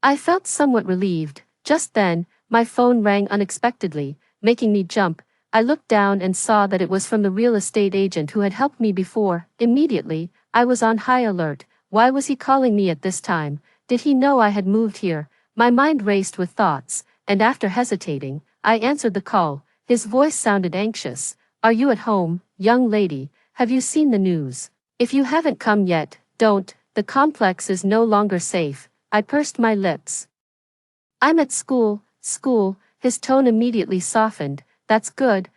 I felt somewhat relieved. Just then, my phone rang unexpectedly, making me jump. I looked down and saw that it was from the real estate agent who had helped me before. Immediately, I was on high alert. Why was he calling me at this time? Did he know I had moved here? My mind raced with thoughts, and after hesitating, I answered the call. His voice sounded anxious. "Are you at home, young lady? Have you seen the news? If you haven't come yet, don't. The complex is no longer safe." I pursed my lips. "I'm at school." His tone immediately softened. That's good,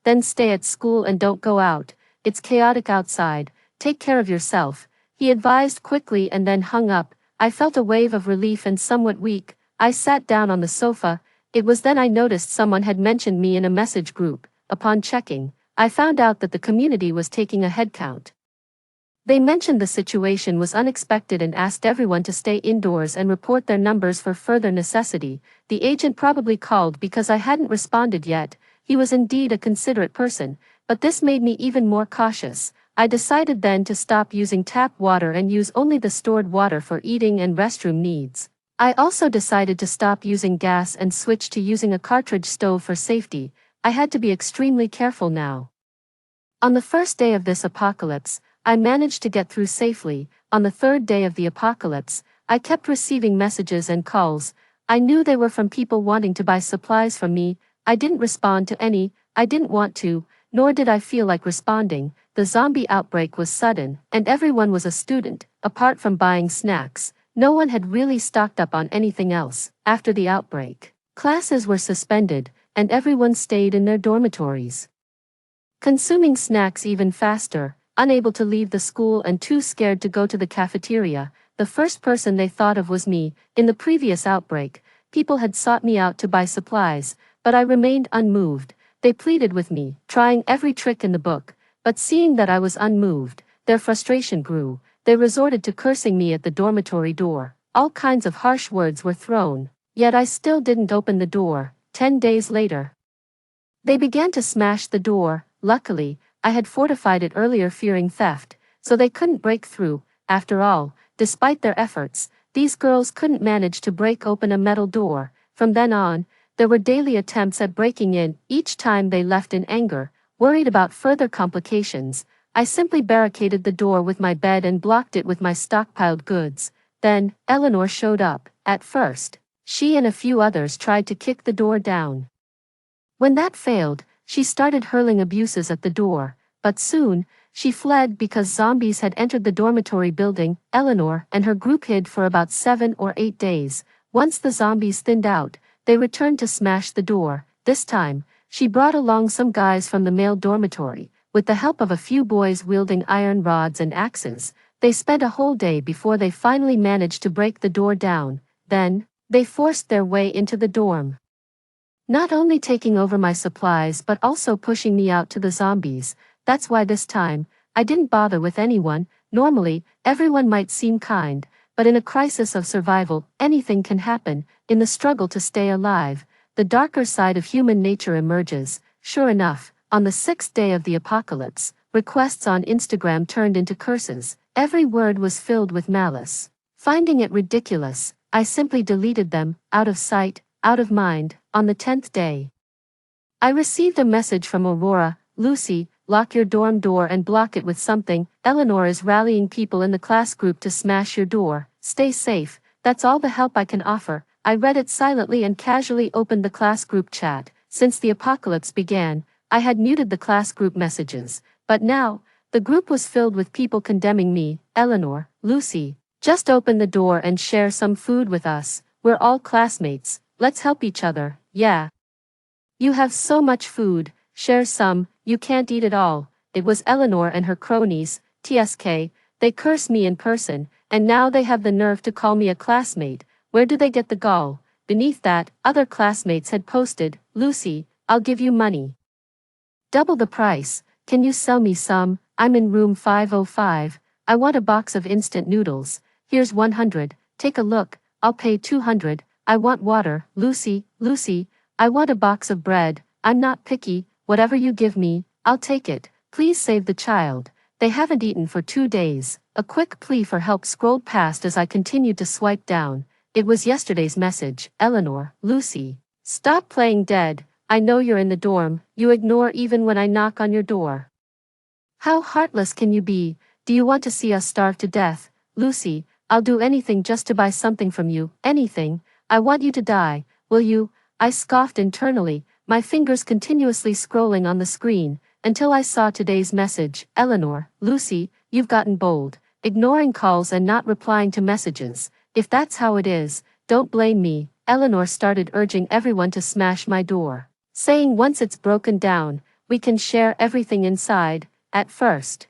then stay at school and don't go out. It's chaotic outside. Take care of yourself," he advised quickly and then hung up. I felt a wave of relief and somewhat weak. I sat down on the sofa. It was then I noticed someone had mentioned me in a message group. Upon checking, I found out that the community was taking a head count. They mentioned the situation was unexpected and asked everyone to stay indoors and report their numbers for further necessity. The agent probably called because I hadn't responded yet. He was indeed a considerate person, but this made me even more cautious. I decided then to stop using tap water and use only the stored water for eating and restroom needs. I also decided to stop using gas and switch to using a cartridge stove for safety. I had to be extremely careful now. On the first day of this apocalypse, I managed to get through safely. On the third day of the apocalypse, I kept receiving messages and calls. I knew they were from people wanting to buy supplies from me. I didn't respond to any. I didn't want to, nor did I feel like responding. The zombie outbreak was sudden, and everyone was a student. Apart from buying snacks, no one had really stocked up on anything else. After the outbreak, classes were suspended, and everyone stayed in their dormitories, consuming snacks even faster. Unable to leave the school and too scared to go to the cafeteria, the first person they thought of was me. In the previous outbreak, people had sought me out to buy supplies, but I remained unmoved. They pleaded with me, trying every trick in the book, but seeing that I was unmoved, their frustration grew. They resorted to cursing me at the dormitory door. All kinds of harsh words were thrown, yet I still didn't open the door. 10 days later, they began to smash the door. Luckily, I had fortified it earlier fearing theft, so they couldn't break through. After all, despite their efforts, these girls couldn't manage to break open a metal door. From then on, there were daily attempts at breaking in. Each time they left in anger, worried about further complications. I simply barricaded the door with my bed and blocked it with my stockpiled goods. Then, Eleanor showed up. At first, she and a few others tried to kick the door down. When that failed, she started hurling abuses at the door, but soon, she fled because zombies had entered the dormitory building. Eleanor and her group hid for about 7 or 8 days. Once the zombies thinned out, they returned to smash the door. This time, she brought along some guys from the male dormitory. With the help of a few boys wielding iron rods and axes, they spent a whole day before they finally managed to break the door down. Then, they forced their way into the dorm, not only taking over my supplies but also pushing me out to the zombies. That's why this time, I didn't bother with anyone. Normally, everyone might seem kind, but in a crisis of survival, anything can happen. In the struggle to stay alive, the darker side of human nature emerges. Sure enough, on the 6th day of the apocalypse, requests on Instagram turned into curses. Every word was filled with malice. Finding it ridiculous, I simply deleted them, out of sight, out of mind. On the 10th day, I received a message from Aurora. "Lucy, lock your dorm door and block it with something. Eleanor is rallying people in the class group to smash your door. Stay safe. That's all the help I can offer." I read it silently and casually opened the class group chat. Since the apocalypse began, I had muted the class group messages, but now, the group was filled with people condemning me. "Eleanor, Lucy, just open the door and share some food with us. We're all classmates. Let's help each other. Yeah. You have so much food. Share some, you can't eat it all. It was Eleanor and her cronies, TSK, they curse me in person, and now they have the nerve to call me a classmate. Where do they get the gall? Beneath that, other classmates had posted, Lucy, I'll give you money. Double the price, can you sell me some? I'm in room 505, I want a box of instant noodles, here's 100, take a look, I'll pay 200, I want water, Lucy, I want a box of bread, I'm not picky, whatever you give me, I'll take it, please save the child. They haven't eaten for 2 days. A quick plea for help scrolled past as I continued to swipe down. It was yesterday's message. Eleanor, Lucy. Stop playing dead. I know you're in the dorm. You ignore even when I knock on your door. How heartless can you be? Do you want to see us starve to death? Lucy, I'll do anything just to buy something from you. Anything. I want you to die. Will you? I scoffed internally, my fingers continuously scrolling on the screen, until I saw today's message. Eleanor, Lucy, you've gotten bold, ignoring calls and not replying to messages. If that's how it is, don't blame me. Eleanor started urging everyone to smash my door, saying once it's broken down, we can share everything inside. At first,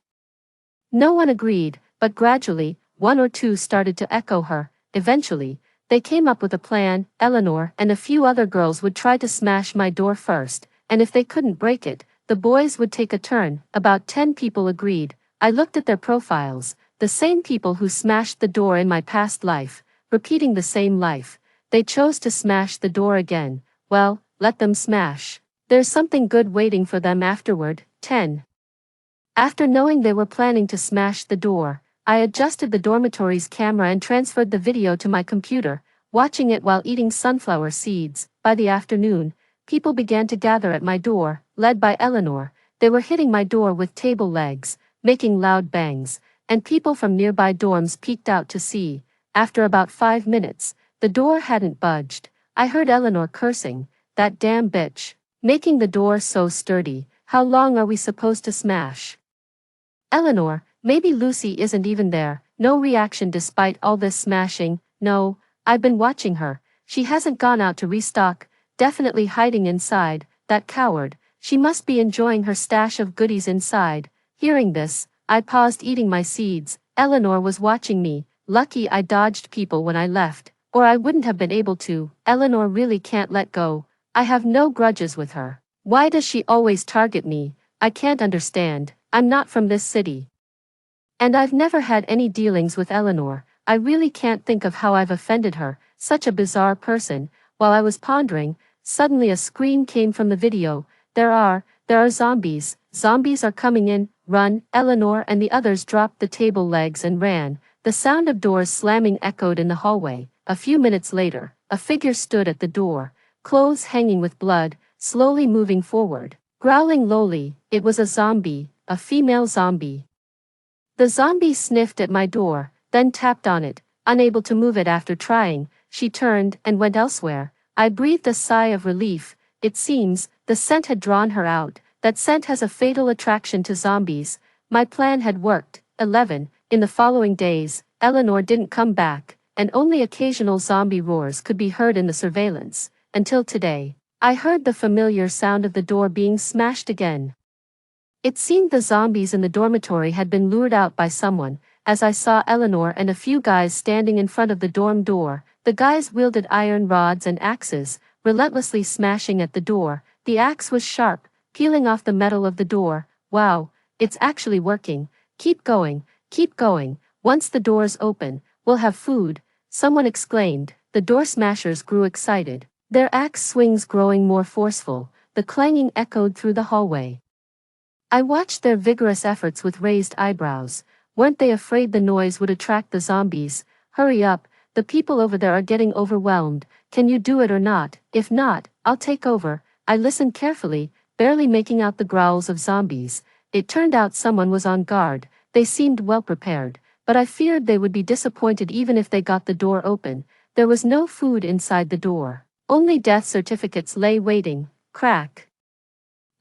no one agreed, but gradually, one or two started to echo her. Eventually, they came up with a plan. Eleanor and a few other girls would try to smash my door first, and if they couldn't break it, the boys would take a turn. About 10 people agreed. I looked at their profiles, the same people who smashed the door in my past life, repeating the same life. They chose to smash the door again. Well, let them smash. There's something good waiting for them afterward. 10. After knowing they were planning to smash the door, I adjusted the dormitory's camera and transferred the video to my computer, watching it while eating sunflower seeds. By the afternoon, people began to gather at my door, led by Eleanor. They were hitting my door with table legs, making loud bangs, and people from nearby dorms peeked out to see. After about 5 minutes, the door hadn't budged. I heard Eleanor cursing, that damn bitch, making the door so sturdy. How long are we supposed to smash? Eleanor, maybe Lucy isn't even there. No reaction despite all this smashing. No, I've been watching her. She hasn't gone out to restock, definitely hiding inside. That coward, she must be enjoying her stash of goodies inside. Hearing this, I paused eating my seeds. Eleanor was watching me. Lucky I dodged people when I left, or I wouldn't have been able to. Eleanor really can't let go. I have no grudges with her. Why does she always target me? I can't understand. I'm not from this city. And I've never had any dealings with Eleanor. I really can't think of how I've offended her. Such a bizarre person. While I was pondering, suddenly a scream came from the video. There are zombies. Zombies are coming in. Run. Eleanor and the others dropped the table legs and ran. The sound of doors slamming echoed in the hallway. A few minutes later, a figure stood at the door, clothes hanging with blood, slowly moving forward, growling lowly. It was a zombie, a female zombie. The zombie sniffed at my door, then tapped on it, unable to move it after trying. She turned and went elsewhere. I breathed a sigh of relief. It seems, the scent had drawn her out. That scent has a fatal attraction to zombies. My plan had worked. 11. In the following days, Eleanor didn't come back, and only occasional zombie roars could be heard in the surveillance. Until today, I heard the familiar sound of the door being smashed again. It seemed the zombies in the dormitory had been lured out by someone, as I saw Eleanor and a few guys standing in front of the dorm door. The guys wielded iron rods and axes, relentlessly smashing at the door. The axe was sharp, peeling off the metal of the door. Wow, it's actually working. Keep going, keep going. Once the doors open, we'll have food, someone exclaimed. The door smashers grew excited, their axe swings growing more forceful. The clanging echoed through the hallway. I watched their vigorous efforts with raised eyebrows. Weren't they afraid the noise would attract the zombies? Hurry up, the people over there are getting overwhelmed. Can you do it or not? If not, I'll take over. I listened carefully, barely making out the growls of zombies. It turned out someone was on guard. They seemed well prepared, but I feared they would be disappointed even if they got the door open. There was no food inside the door. Only death certificates lay waiting. Crack.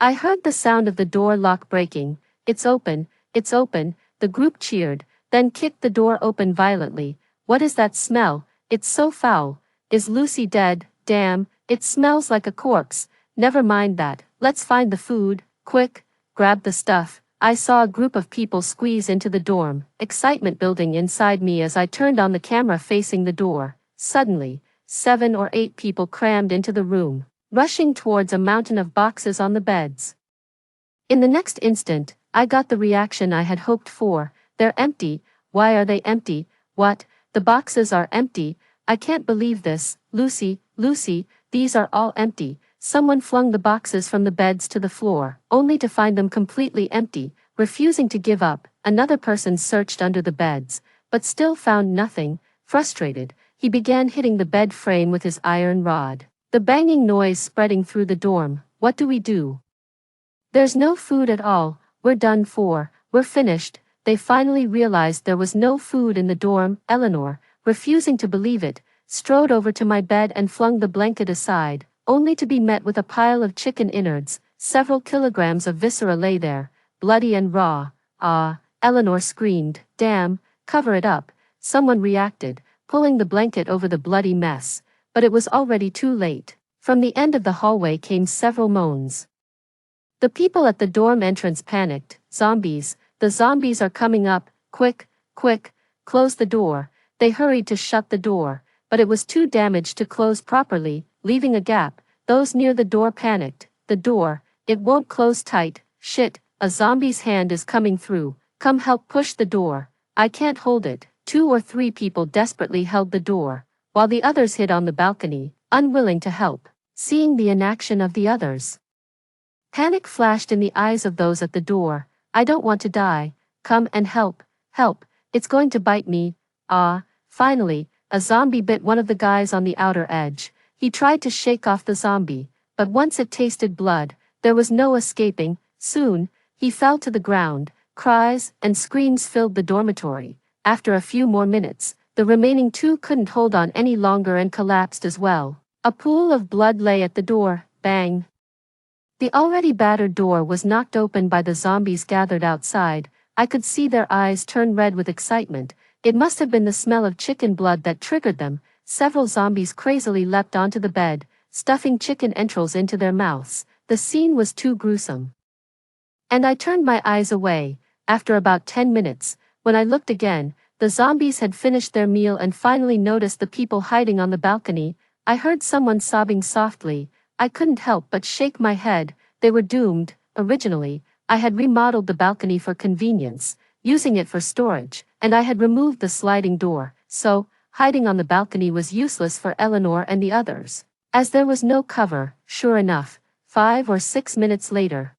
I heard the sound of the door lock breaking. It's open, the group cheered, then kicked the door open violently. What is that smell? It's so foul. Is Lucy dead? Damn, it smells like a corpse. Never mind that, let's find the food, quick, grab the stuff. I saw a group of people squeeze into the dorm, excitement building inside me as I turned on the camera facing the door. Suddenly, 7 or 8 people crammed into the room, rushing towards a mountain of boxes on the beds. In the next instant, I got the reaction I had hoped for. They're empty. Why are they empty? What? The boxes are empty. I can't believe this. Lucy, Lucy, these are all empty. Someone flung the boxes from the beds to the floor, only to find them completely empty. Refusing to give up, another person searched under the beds, but still found nothing. Frustrated, he began hitting the bed frame with his iron rod. The banging noise spreading through the dorm. What do we do? There's no food at all. We're done for. We're finished. They finally realized there was no food in the dorm. Eleanor, refusing to believe it, strode over to my bed and flung the blanket aside, only to be met with a pile of chicken innards. Several kilograms of viscera lay there, bloody and raw. Ah, Eleanor screamed. Damn, cover it up. Someone reacted, pulling the blanket over the bloody mess, but it was already too late. From the end of the hallway came several moans. The people at the dorm entrance panicked. Zombies, the zombies are coming up. Quick, quick, close the door. They hurried to shut the door, but it was too damaged to close properly, leaving a gap. Those near the door panicked. The door, it won't close tight. Shit, a zombie's hand is coming through. Come help push the door. I can't hold it. 2 or 3 people desperately held the door, while the others hid on the balcony, unwilling to help. Seeing the inaction of the others, panic flashed in the eyes of those at the door. I don't want to die. Come and help. Help. It's going to bite me. Ah, finally, a zombie bit one of the guys on the outer edge. He tried to shake off the zombie, but once it tasted blood, there was no escaping. Soon, he fell to the ground. Cries and screams filled the dormitory. After a few more minutes, the remaining 2 couldn't hold on any longer and collapsed as well. A pool of blood lay at the door. Bang. The already battered door was knocked open by the zombies gathered outside. I could see their eyes turn red with excitement. It must have been the smell of chicken blood that triggered them. Several zombies crazily leapt onto the bed, stuffing chicken entrails into their mouths. The scene was too gruesome, and I turned my eyes away. After about 10 minutes, when I looked again, the zombies had finished their meal and finally noticed the people hiding on the balcony. I heard someone sobbing softly. I couldn't help but shake my head. They were doomed. Originally, I had remodeled the balcony for convenience, using it for storage, and I had removed the sliding door, so hiding on the balcony was useless for Eleanor and the others, as there was no cover. Sure enough, 5 or 6 minutes later,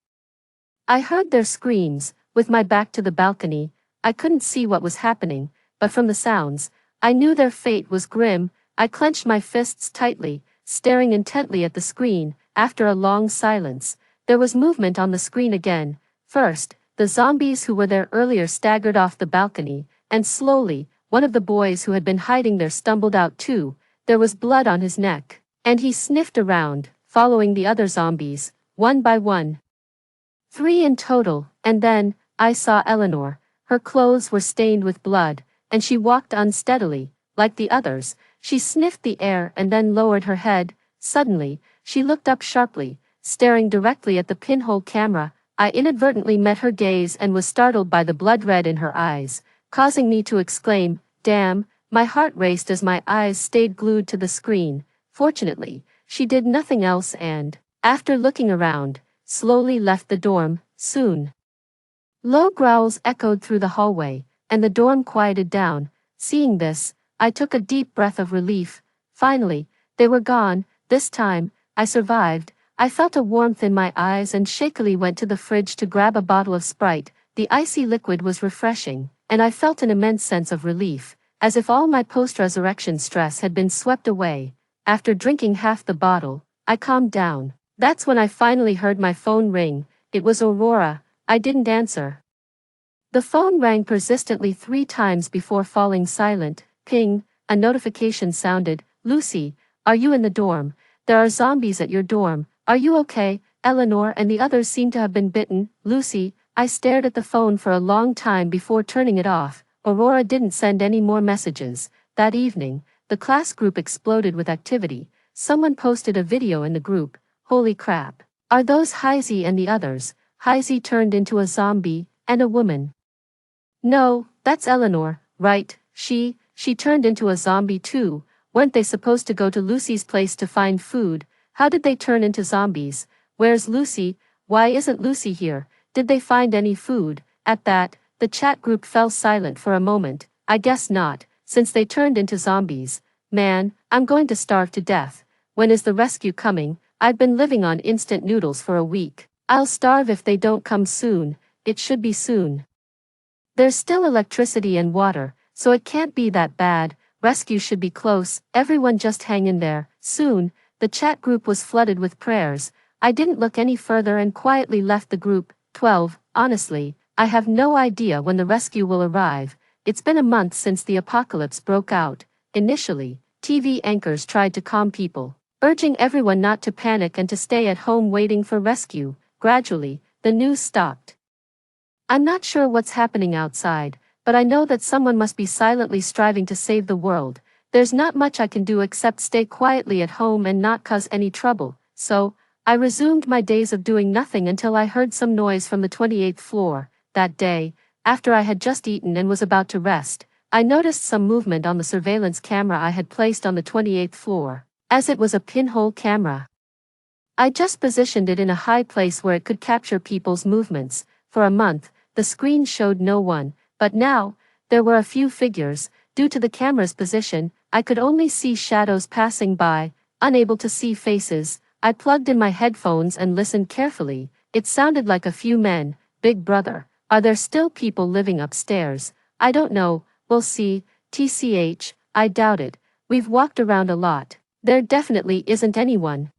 I heard their screams. With my back to the balcony, I couldn't see what was happening, but from the sounds, I knew their fate was grim. I clenched my fists tightly, staring intently at the screen. After a long silence, there was movement on the screen again. First, the zombies who were there earlier staggered off the balcony, and slowly, one of the boys who had been hiding there stumbled out too. There was blood on his neck, and he sniffed around, following the other zombies, one by one. 3 in total, and then, I saw Eleanor. Her clothes were stained with blood, and she walked unsteadily, like the others. She sniffed the air and then lowered her head. Suddenly, she looked up sharply, staring directly at the pinhole camera. I inadvertently met her gaze and was startled by the blood red in her eyes, causing me to exclaim, "Damn!" My heart raced as my eyes stayed glued to the screen. Fortunately, she did nothing else and, after looking around, slowly left the dorm. Soon, low growls echoed through the hallway, and the dorm quieted down. Seeing this, I took a deep breath of relief. Finally, they were gone. This time, I survived. I felt a warmth in my eyes and shakily went to the fridge to grab a bottle of Sprite. The icy liquid was refreshing, and I felt an immense sense of relief, as if all my post-resurrection stress had been swept away. After drinking half the bottle, I calmed down. That's when I finally heard my phone ring. It was Aurora. I didn't answer. The phone rang persistently 3 times before falling silent. Ping, a notification sounded. Lucy, are you in the dorm? There are zombies at your dorm. Are you okay? Eleanor and the others seem to have been bitten. Lucy, I stared at the phone for a long time before turning it off. Aurora didn't send any more messages. That evening, the class group exploded with activity. Someone posted a video in the group. Holy crap. Are those Heisey and the others? Heisey turned into a zombie, and a woman. No, that's Eleanor, right? She turned into a zombie too. Weren't they supposed to go to Lucy's place to find food? How did they turn into zombies? Where's Lucy? Why isn't Lucy here? Did they find any food? At that, the chat group fell silent for a moment. I guess not, since they turned into zombies. Man, I'm going to starve to death. When is the rescue coming? I've been living on instant noodles for a week. I'll starve if they don't come soon. It should be soon. There's still electricity and water, so it can't be that bad. Rescue should be close. Everyone just hang in there. Soon, the chat group was flooded with prayers. I didn't look any further and quietly left the group. 12. Honestly, I have no idea when the rescue will arrive. It's been a month since the apocalypse broke out. Initially, TV anchors tried to calm people, urging everyone not to panic and to stay at home waiting for rescue. Gradually, the news stopped. I'm not sure what's happening outside, but I know that someone must be silently striving to save the world. There's not much I can do except stay quietly at home and not cause any trouble, so I resumed my days of doing nothing until I heard some noise from the 28th floor. That day, after I had just eaten and was about to rest, I noticed some movement on the surveillance camera I had placed on the 28th floor, as it was a pinhole camera. I just positioned it in a high place where it could capture people's movements. For a month, the screen showed no one, but now, there were a few figures. Due to the camera's position, I could only see shadows passing by, unable to see faces. I plugged in my headphones and listened carefully. It sounded like a few men. Big brother, are there still people living upstairs? I don't know, we'll see. TCH, I doubt it. We've walked around a lot. There definitely isn't anyone.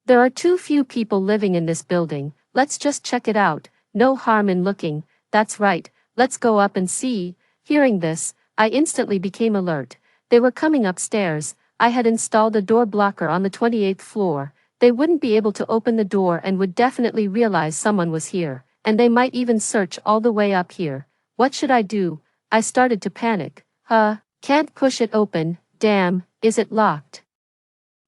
There are too few people living in this building. Let's just check it out. No harm in looking. That's right, let's go up and see. Hearing this, I instantly became alert. They were coming upstairs. I had installed a door blocker on the 28th floor. They wouldn't be able to open the door and would definitely realize someone was here, and they might even search all the way up here. What should I do? I started to panic. Can't push it open. Damn, is it locked?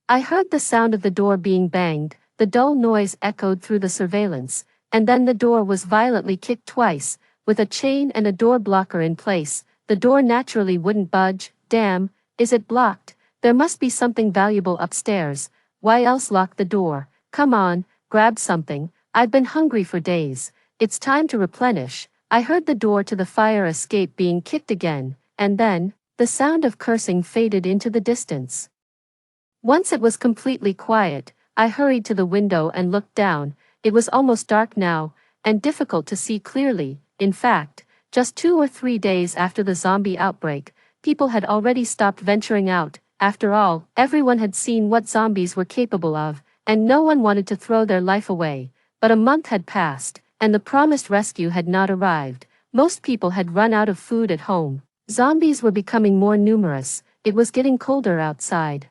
I heard the sound of the door being banged. The dull noise echoed through the surveillance, and then the door was violently kicked twice. With a chain and a door blocker in place, the door naturally wouldn't budge. Damn, is it blocked? There must be something valuable upstairs. Why else lock the door? Come on, grab something. I've been hungry for days. It's time to replenish. I heard the door to the fire escape being kicked again, and then, the sound of cursing faded into the distance. Once it was completely quiet, I hurried to the window and looked down. It was almost dark now, and difficult to see clearly. In fact, just 2 or 3 days after the zombie outbreak, people had already stopped venturing out. After all, everyone had seen what zombies were capable of, and no one wanted to throw their life away. But a month had passed, and the promised rescue had not arrived. Most people had run out of food at home. Zombies were becoming more numerous. It was getting colder outside.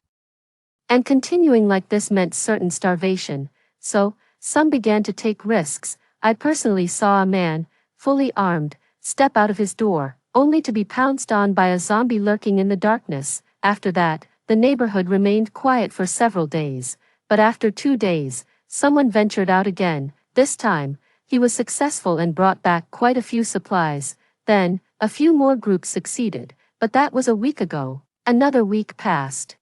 And continuing like this meant certain starvation. So, some began to take risks. I personally saw a man, fully armed, step out of his door, only to be pounced on by a zombie lurking in the darkness. After that, the neighborhood remained quiet for several days. But after 2 days, someone ventured out again. This time, he was successful and brought back quite a few supplies. Then, a few more groups succeeded, but that was a week ago. Another week passed.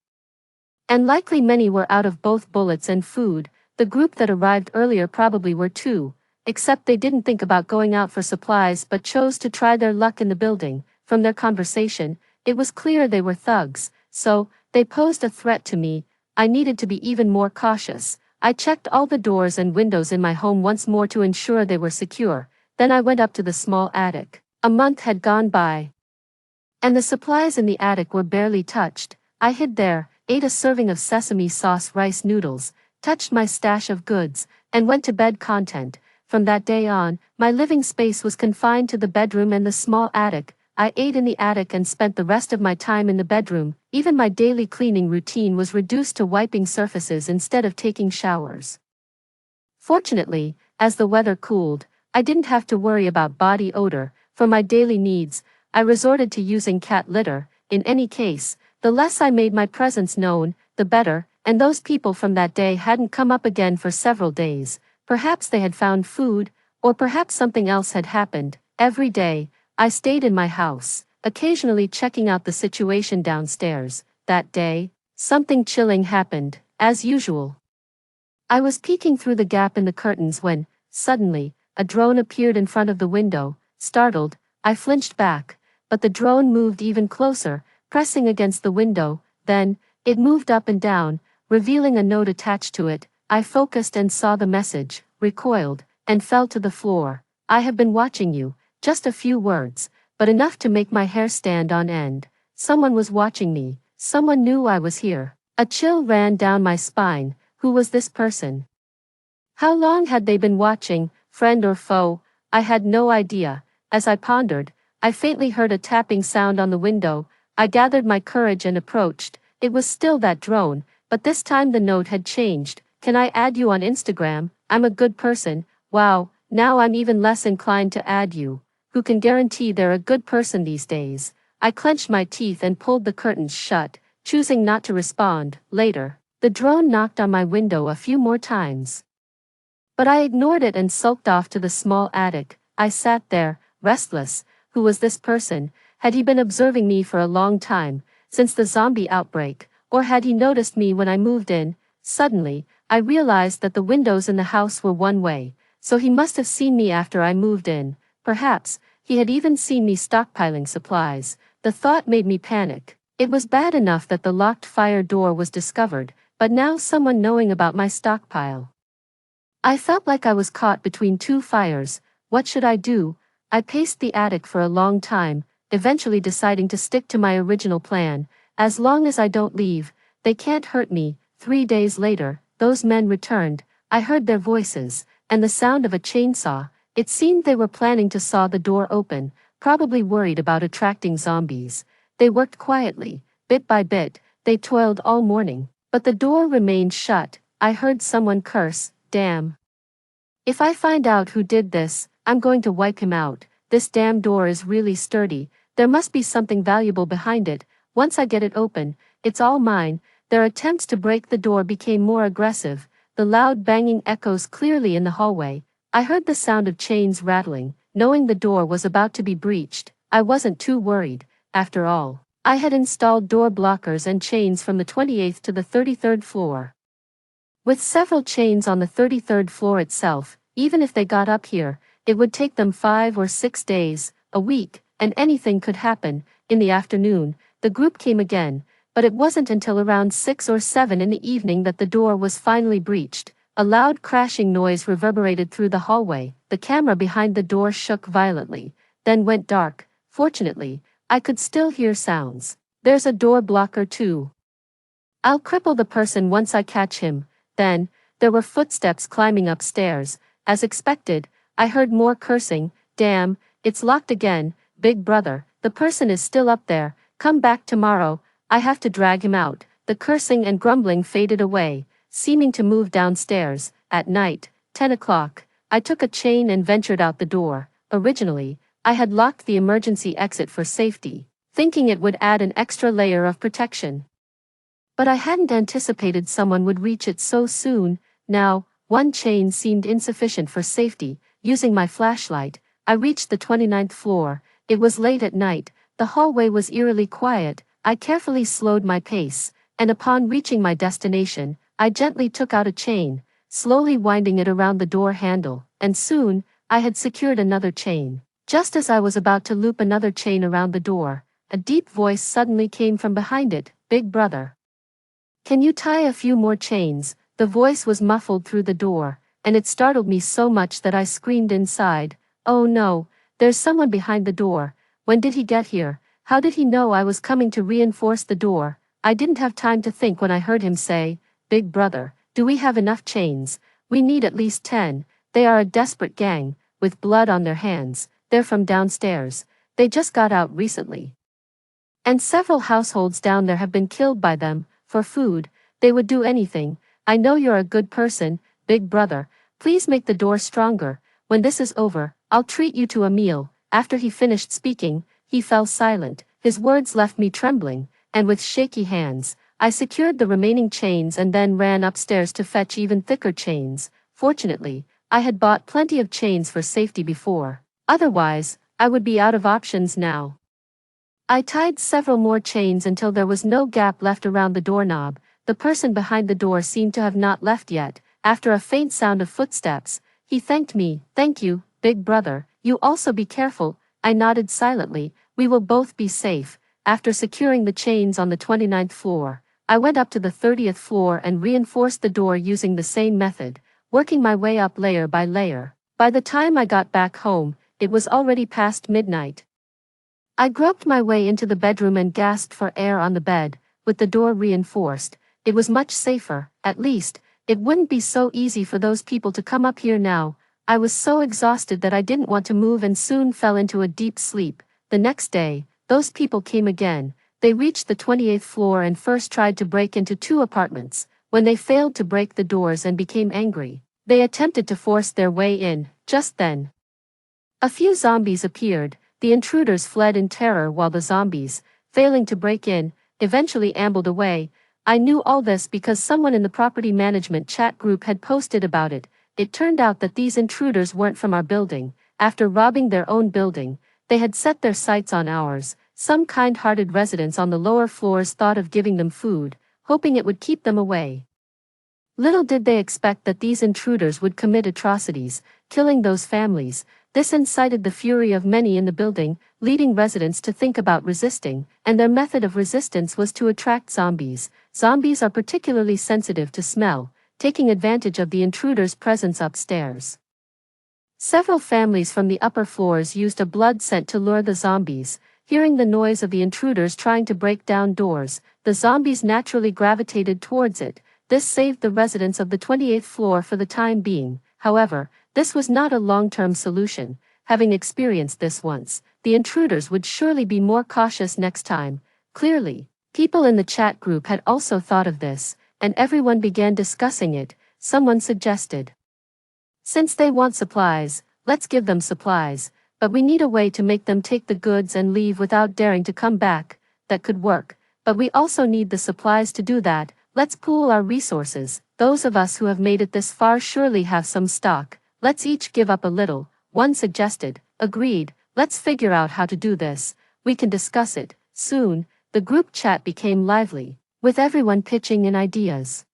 And likely many were out of both bullets and food. The group that arrived earlier probably were too, except they didn't think about going out for supplies but chose to try their luck in the building. From their conversation, it was clear they were thugs, so they posed a threat to me. I needed to be even more cautious. I checked all the doors and windows in my home once more to ensure they were secure. Then I went up to the small attic. A month had gone by, and the supplies in the attic were barely touched. I hid there, ate a serving of sesame sauce rice noodles, touched my stash of goods, and went to bed content. From that day on, my living space was confined to the bedroom and the small attic. I ate in the attic and spent the rest of my time in the bedroom. Even my daily cleaning routine was reduced to wiping surfaces instead of taking showers. Fortunately, as the weather cooled, I didn't have to worry about body odor. For my daily needs, I resorted to using cat litter. In any case, the less I made my presence known, the better, and those people from that day hadn't come up again for several days. Perhaps they had found food, or perhaps something else had happened. Every day, I stayed in my house, occasionally checking out the situation downstairs. That day, something chilling happened, as usual. I was peeking through the gap in the curtains when, suddenly, a drone appeared in front of the window. Startled, I flinched back, but the drone moved even closer, pressing against the window. Then, it moved up and down, revealing a note attached to it. I focused and saw the message, recoiled, and fell to the floor. I have been watching you, just a few words, but enough to make my hair stand on end. Someone was watching me, someone knew I was here. A chill ran down my spine. Who was this person? How long had they been watching, friend or foe? I had no idea. As I pondered, I faintly heard a tapping sound on the window. I gathered my courage and approached. It was still that drone, but this time the note had changed. Can I add you on Instagram? I'm a good person. Wow, now I'm even less inclined to add you. Who can guarantee they're a good person these days? I clenched my teeth and pulled the curtains shut, choosing not to respond. Later, the drone knocked on my window a few more times, but I ignored it and sulked off to the small attic. I sat there, restless. Who was this person? Had he been observing me for a long time, since the zombie outbreak, or had he noticed me when I moved in? Suddenly, I realized that the windows in the house were one way, so he must have seen me after I moved in. Perhaps, he had even seen me stockpiling supplies. The thought made me panic. It was bad enough that the locked fire door was discovered, but now someone knowing about my stockpile. I felt like I was caught between two fires. What should I do? I paced the attic for a long time, eventually deciding to stick to my original plan. As long as I don't leave, they can't hurt me. 3 days later, those men returned. I heard their voices, and the sound of a chainsaw. It seemed they were planning to saw the door open, probably worried about attracting zombies. They worked quietly, bit by bit. They toiled all morning, but the door remained shut. I heard someone curse, "Damn. If I find out who did this, I'm going to wipe him out. This damn door is really sturdy. There must be something valuable behind it. Once I get it open, it's all mine." Their attempts to break the door became more aggressive. The loud banging echoes clearly in the hallway. I heard the sound of chains rattling. Knowing the door was about to be breached, I wasn't too worried. After all, I had installed door blockers and chains from the 28th to the 33rd floor. With several chains on the 33rd floor itself, even if they got up here, it would take them 5 or 6 days, a week, and anything could happen. In the afternoon, the group came again, but it wasn't until around 6 or 7 in the evening that the door was finally breached. A loud crashing noise reverberated through the hallway. The camera behind the door shook violently, then went dark. Fortunately, I could still hear sounds. There's a door blocker too. I'll cripple the person once I catch him. Then, there were footsteps climbing upstairs. As expected, I heard more cursing. "Damn, it's locked again, big brother. The person is still up there. Come back tomorrow. I have to drag him out." The cursing and grumbling faded away, seeming to move downstairs. At night, 10 o'clock, I took a chain and ventured out the door. Originally, I had locked the emergency exit for safety, thinking it would add an extra layer of protection. But I hadn't anticipated someone would reach it so soon. Now, one chain seemed insufficient for safety. Using my flashlight, I reached the 29th floor. It was late at night. The hallway was eerily quiet. I carefully slowed my pace, and upon reaching my destination, I gently took out a chain, slowly winding it around the door handle, and soon, I had secured another chain. Just as I was about to loop another chain around the door, a deep voice suddenly came from behind it. "Big brother, can you tie a few more chains?" The voice was muffled through the door, and it startled me so much that I screamed inside. "Oh no, there's someone behind the door. When did he get here? How did he know I was coming to reinforce the door?" I didn't have time to think when I heard him say, "Big brother, do we have enough chains? We need at least 10. They are a desperate gang, with blood on their hands. They're from downstairs. They just got out recently. And several households down there have been killed by them. For food, they would do anything. I know you're a good person, big brother. Please make the door stronger. When this is over, I'll treat you to a meal." After he finished speaking, he fell silent. His words left me trembling, and with shaky hands, I secured the remaining chains and then ran upstairs to fetch even thicker chains. Fortunately, I had bought plenty of chains for safety before. Otherwise, I would be out of options now. I tied several more chains until there was no gap left around the doorknob. The person behind the door seemed to have not left yet. After a faint sound of footsteps, he thanked me. "Thank you, big brother. You also be careful." I nodded silently. "We will both be safe." After securing the chains on the 29th floor, I went up to the 30th floor and reinforced the door using the same method, working my way up layer by layer. By the time I got back home, it was already past midnight. I groped my way into the bedroom and gasped for air on the bed. With the door reinforced, it was much safer. At least, it wouldn't be so easy for those people to come up here now. I was so exhausted that I didn't want to move and soon fell into a deep sleep. The next day, those people came again. They reached the 28th floor and first tried to break into 2 apartments. When they failed to break the doors and became angry, they attempted to force their way in. Just then, a few zombies appeared. The intruders fled in terror while the zombies, failing to break in, eventually ambled away. I knew all this because someone in the property management chat group had posted about it. It turned out that these intruders weren't from our building. After robbing their own building, they had set their sights on ours. Some kind-hearted residents on the lower floors thought of giving them food, hoping it would keep them away. Little did they expect that these intruders would commit atrocities, killing those families. This incited the fury of many in the building, leading residents to think about resisting, and their method of resistance was to attract zombies. Zombies are particularly sensitive to smell, taking advantage of the intruders' presence upstairs. Several families from the upper floors used a blood scent to lure the zombies. Hearing the noise of the intruders trying to break down doors, the zombies naturally gravitated towards it. This saved the residents of the 28th floor for the time being. However, this was not a long-term solution. Having experienced this once, the intruders would surely be more cautious next time. Clearly, people in the chat group had also thought of this, and everyone began discussing it. Someone suggested, "Since they want supplies, let's give them supplies, but we need a way to make them take the goods and leave without daring to come back." That could work, but we also need the supplies to do that. Let's pool our resources. Those of us who have made it this far surely have some stock. Let's each give up a little, one suggested. Agreed, let's figure out how to do this. We can discuss it. Soon, the group chat became lively, with everyone pitching in ideas.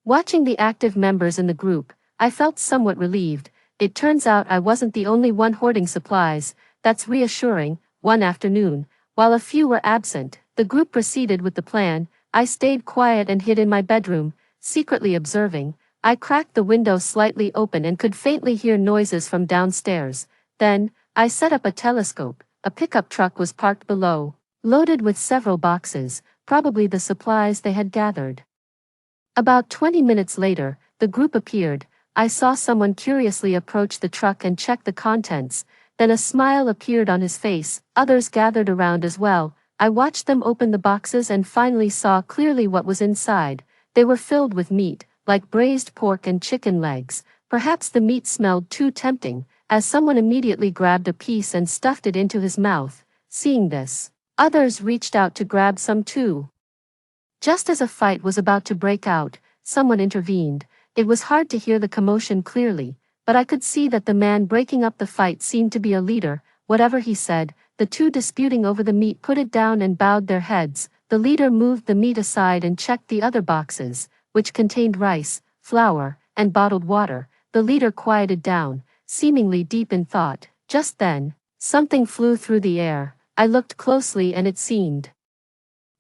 Watching the active members in the group, I felt somewhat relieved. It turns out I wasn't the only one hoarding supplies. That's reassuring. One afternoon, while a few were absent, the group proceeded with the plan. I stayed quiet and hid in my bedroom, secretly observing. I cracked the window slightly open and could faintly hear noises from downstairs. Then, I set up a telescope. A pickup truck was parked below, loaded with several boxes, probably the supplies they had gathered. About 20 minutes later, the group appeared. I saw someone curiously approach the truck and check the contents. Then a smile appeared on his face. Others gathered around as well. I watched them open the boxes and finally saw clearly what was inside. They were filled with meat, like braised pork and chicken legs. Perhaps the meat smelled too tempting, as someone immediately grabbed a piece and stuffed it into his mouth. Seeing this, others reached out to grab some too. Just as a fight was about to break out, someone intervened. It was hard to hear the commotion clearly, but I could see that the man breaking up the fight seemed to be a leader. Whatever he said, the two disputing over the meat put it down and bowed their heads. The leader moved the meat aside and checked the other boxes, which contained rice, flour, and bottled water. The leader quieted down, seemingly deep in thought. Just then, something flew through the air. I looked closely and it seemed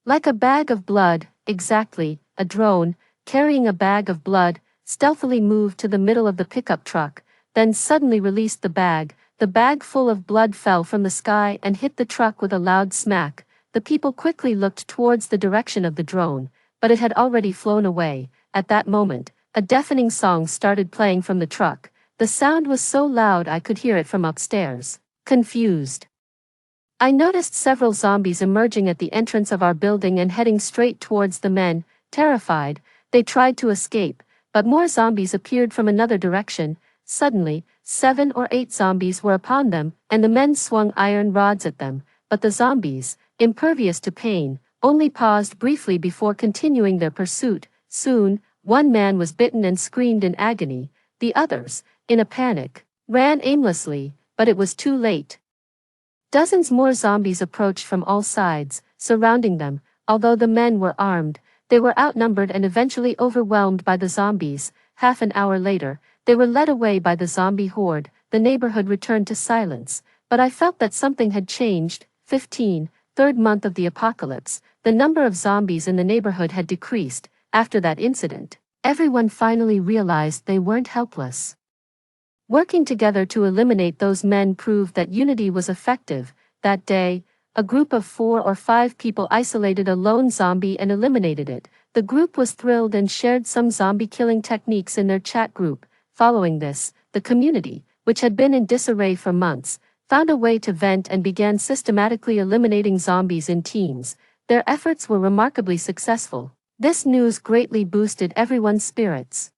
like a bag of blood. Exactly, a drone, carrying a bag of blood, stealthily moved to the middle of the pickup truck, then suddenly released the bag. The bag full of blood fell from the sky and hit the truck with a loud smack. The people quickly looked towards the direction of the drone, but it had already flown away. At that moment, a deafening song started playing from the truck. The sound was so loud I could hear it from upstairs. Confused, I noticed several zombies emerging at the entrance of our building and heading straight towards the men. Terrified, they tried to escape, but more zombies appeared from another direction. Suddenly, 7 or 8 zombies were upon them, and the men swung iron rods at them. But the zombies, impervious to pain, only paused briefly before continuing their pursuit. Soon, one man was bitten and screamed in agony. The others, in a panic, ran aimlessly, but it was too late. Dozens more zombies approached from all sides, surrounding them. Although the men were armed, they were outnumbered and eventually overwhelmed by the zombies. Half an hour later, they were led away by the zombie horde. The neighborhood returned to silence, but I felt that something had changed. 15, third month of the apocalypse, the number of zombies in the neighborhood had decreased. After that incident, everyone finally realized they weren't helpless. Working together to eliminate those men proved that unity was effective. That day, a group of 4 or 5 people isolated a lone zombie and eliminated it. The group was thrilled and shared some zombie killing techniques in their chat group. Following this, the community, which had been in disarray for months, found a way to vent and began systematically eliminating zombies in teams. Their efforts were remarkably successful. This news greatly boosted everyone's spirits.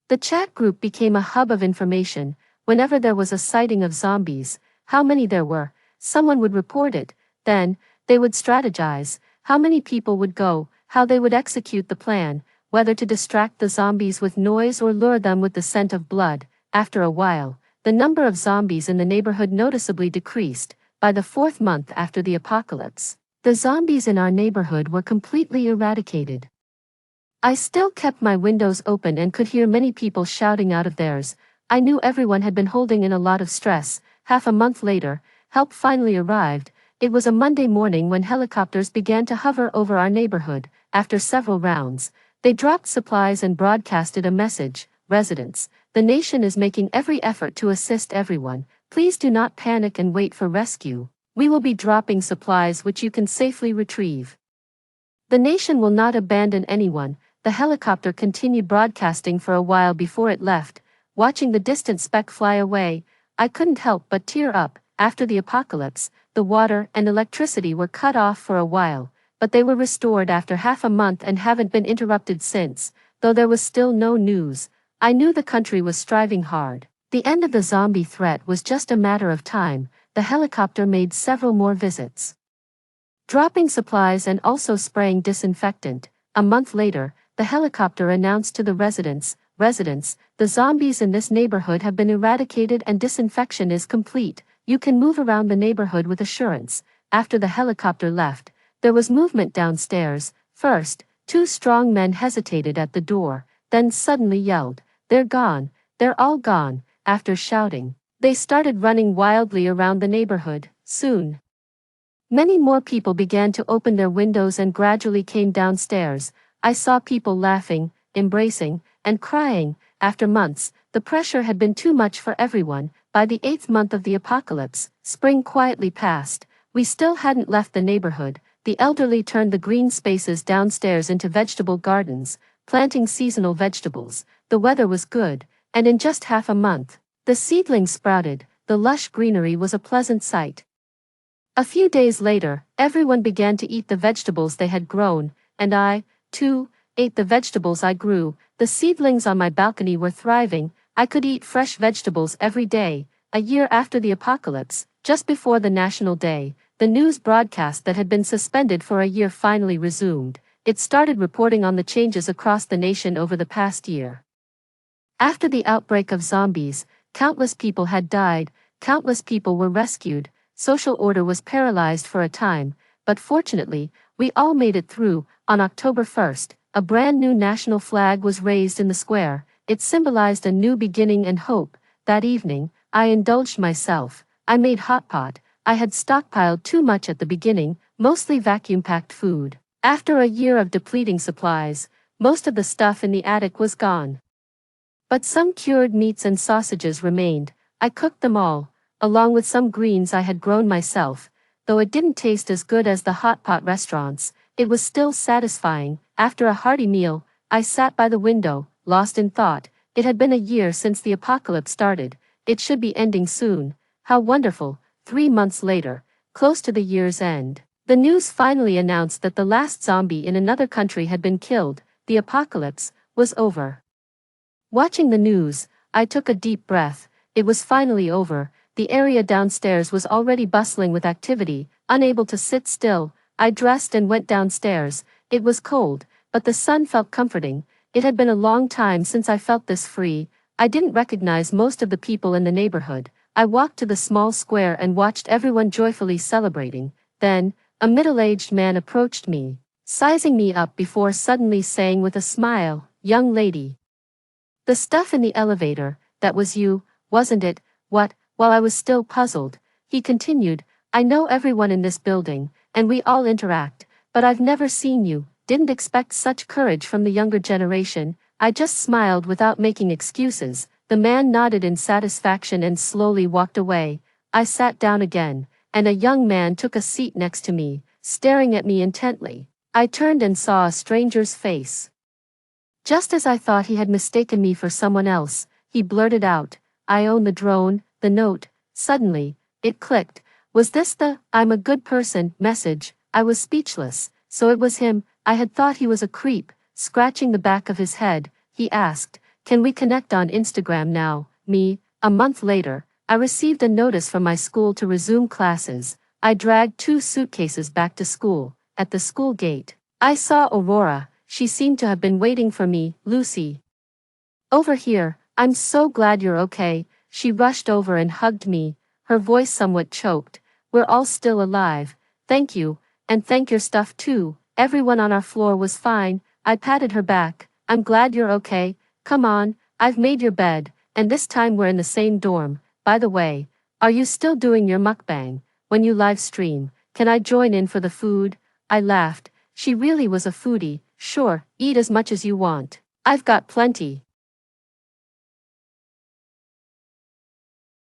The chat group became a hub of information. Whenever there was a sighting of zombies, how many there were, someone would report it. Then, they would strategize, how many people would go, how they would execute the plan, whether to distract the zombies with noise or lure them with the scent of blood. After a while, the number of zombies in the neighborhood noticeably decreased. By the 4th month after the apocalypse, the zombies in our neighborhood were completely eradicated. I still kept my windows open and could hear many people shouting out of theirs. I knew everyone had been holding in a lot of stress. Half a month later, help finally arrived. It was a Monday morning when helicopters began to hover over our neighborhood. After several rounds, they dropped supplies and broadcasted a message. Residents, the nation is making every effort to assist everyone. Please do not panic and wait for rescue. We will be dropping supplies which you can safely retrieve. The nation will not abandon anyone. The helicopter continued broadcasting for a while before it left. Watching the distant speck fly away, I couldn't help but tear up. After the apocalypse, the water and electricity were cut off for a while, but they were restored after half a month and haven't been interrupted since. Though there was still no news, I knew the country was striving hard. The end of the zombie threat was just a matter of time. The helicopter made several more visits, dropping supplies and also spraying disinfectant. A month later, the helicopter announced to the residents, the zombies in this neighborhood have been eradicated and disinfection is complete. You can move around the neighborhood with assurance. After the helicopter left, there was movement downstairs. First, 2 strong men hesitated at the door, then suddenly yelled, "They're gone, they're all gone." After shouting, they started running wildly around the neighborhood. Soon, many more people began to open their windows and gradually came downstairs. I saw people laughing, embracing, and crying. After months, the pressure had been too much for everyone. By the 8th month of the apocalypse, spring quietly passed. We still hadn't left the neighborhood. The elderly turned the green spaces downstairs into vegetable gardens, planting seasonal vegetables. The weather was good, and in just half a month, the seedlings sprouted. The lush greenery was a pleasant sight. A few days later, everyone began to eat the vegetables they had grown, and I, too, ate the vegetables I grew. The seedlings on my balcony were thriving. I could eat fresh vegetables every day. A year after the apocalypse, just before the National Day, the news broadcast that had been suspended for a year finally resumed. It started reporting on the changes across the nation over the past year. After the outbreak of zombies, countless people had died, countless people were rescued, social order was paralyzed for a time, but fortunately, we all made it through. On October 1st, a brand new national flag was raised in the square. It symbolized a new beginning and hope. That evening, I indulged myself. I made hot pot. I had stockpiled too much at the beginning, mostly vacuum-packed food. After a year of depleting supplies, most of the stuff in the attic was gone. But some cured meats and sausages remained. I cooked them all, along with some greens I had grown myself. Though it didn't taste as good as the hot pot restaurants, it was still satisfying. After a hearty meal, I sat by the window, lost in thought. It had been a year since the apocalypse started. It should be ending soon. How wonderful. 3 months later, close to the year's end, the news finally announced that the last zombie in another country had been killed. The apocalypse was over. Watching the news, I took a deep breath. It was finally over. The area downstairs was already bustling with activity. Unable to sit still, I dressed and went downstairs. It was cold, but the sun felt comforting. It had been a long time since I felt this free. I didn't recognize most of the people in the neighborhood. I walked to the small square and watched everyone joyfully celebrating. Then, a middle-aged man approached me, sizing me up before suddenly saying with a smile, "Young lady. The stuff in the elevator, that was you, wasn't it?" "What?" While I was still puzzled, he continued, "I know everyone in this building, and we all interact, but I've never seen you." Didn't expect such courage from the younger generation. I just smiled without making excuses. The man nodded in satisfaction and slowly walked away. I sat down again, and a young man took a seat next to me, staring at me intently. I turned and saw a stranger's face. Just as I thought he had mistaken me for someone else, he blurted out, "I own the drone, the note." Suddenly, it clicked. Was this the "I'm a good person" message? I was speechless. So it was him. I had thought he was a creep. Scratching the back of his head, he asked, "Can we connect on Instagram now?" A month later, I received a notice from my school to resume classes. I dragged 2 suitcases back to school. At the school gate, I saw Aurora. She seemed to have been waiting for me. "Lucy. Over here, I'm so glad you're okay." She rushed over and hugged me, her voice somewhat choked. "We're all still alive. Thank you, and thank your stuff too. Everyone on our floor was fine." I patted her back. "I'm glad you're okay. Come on, I've made your bed, and this time we're in the same dorm. By the way, are you still doing your mukbang? When you live stream, can I join in for the food?" I laughed. She really was a foodie. "Sure, eat as much as you want. I've got plenty."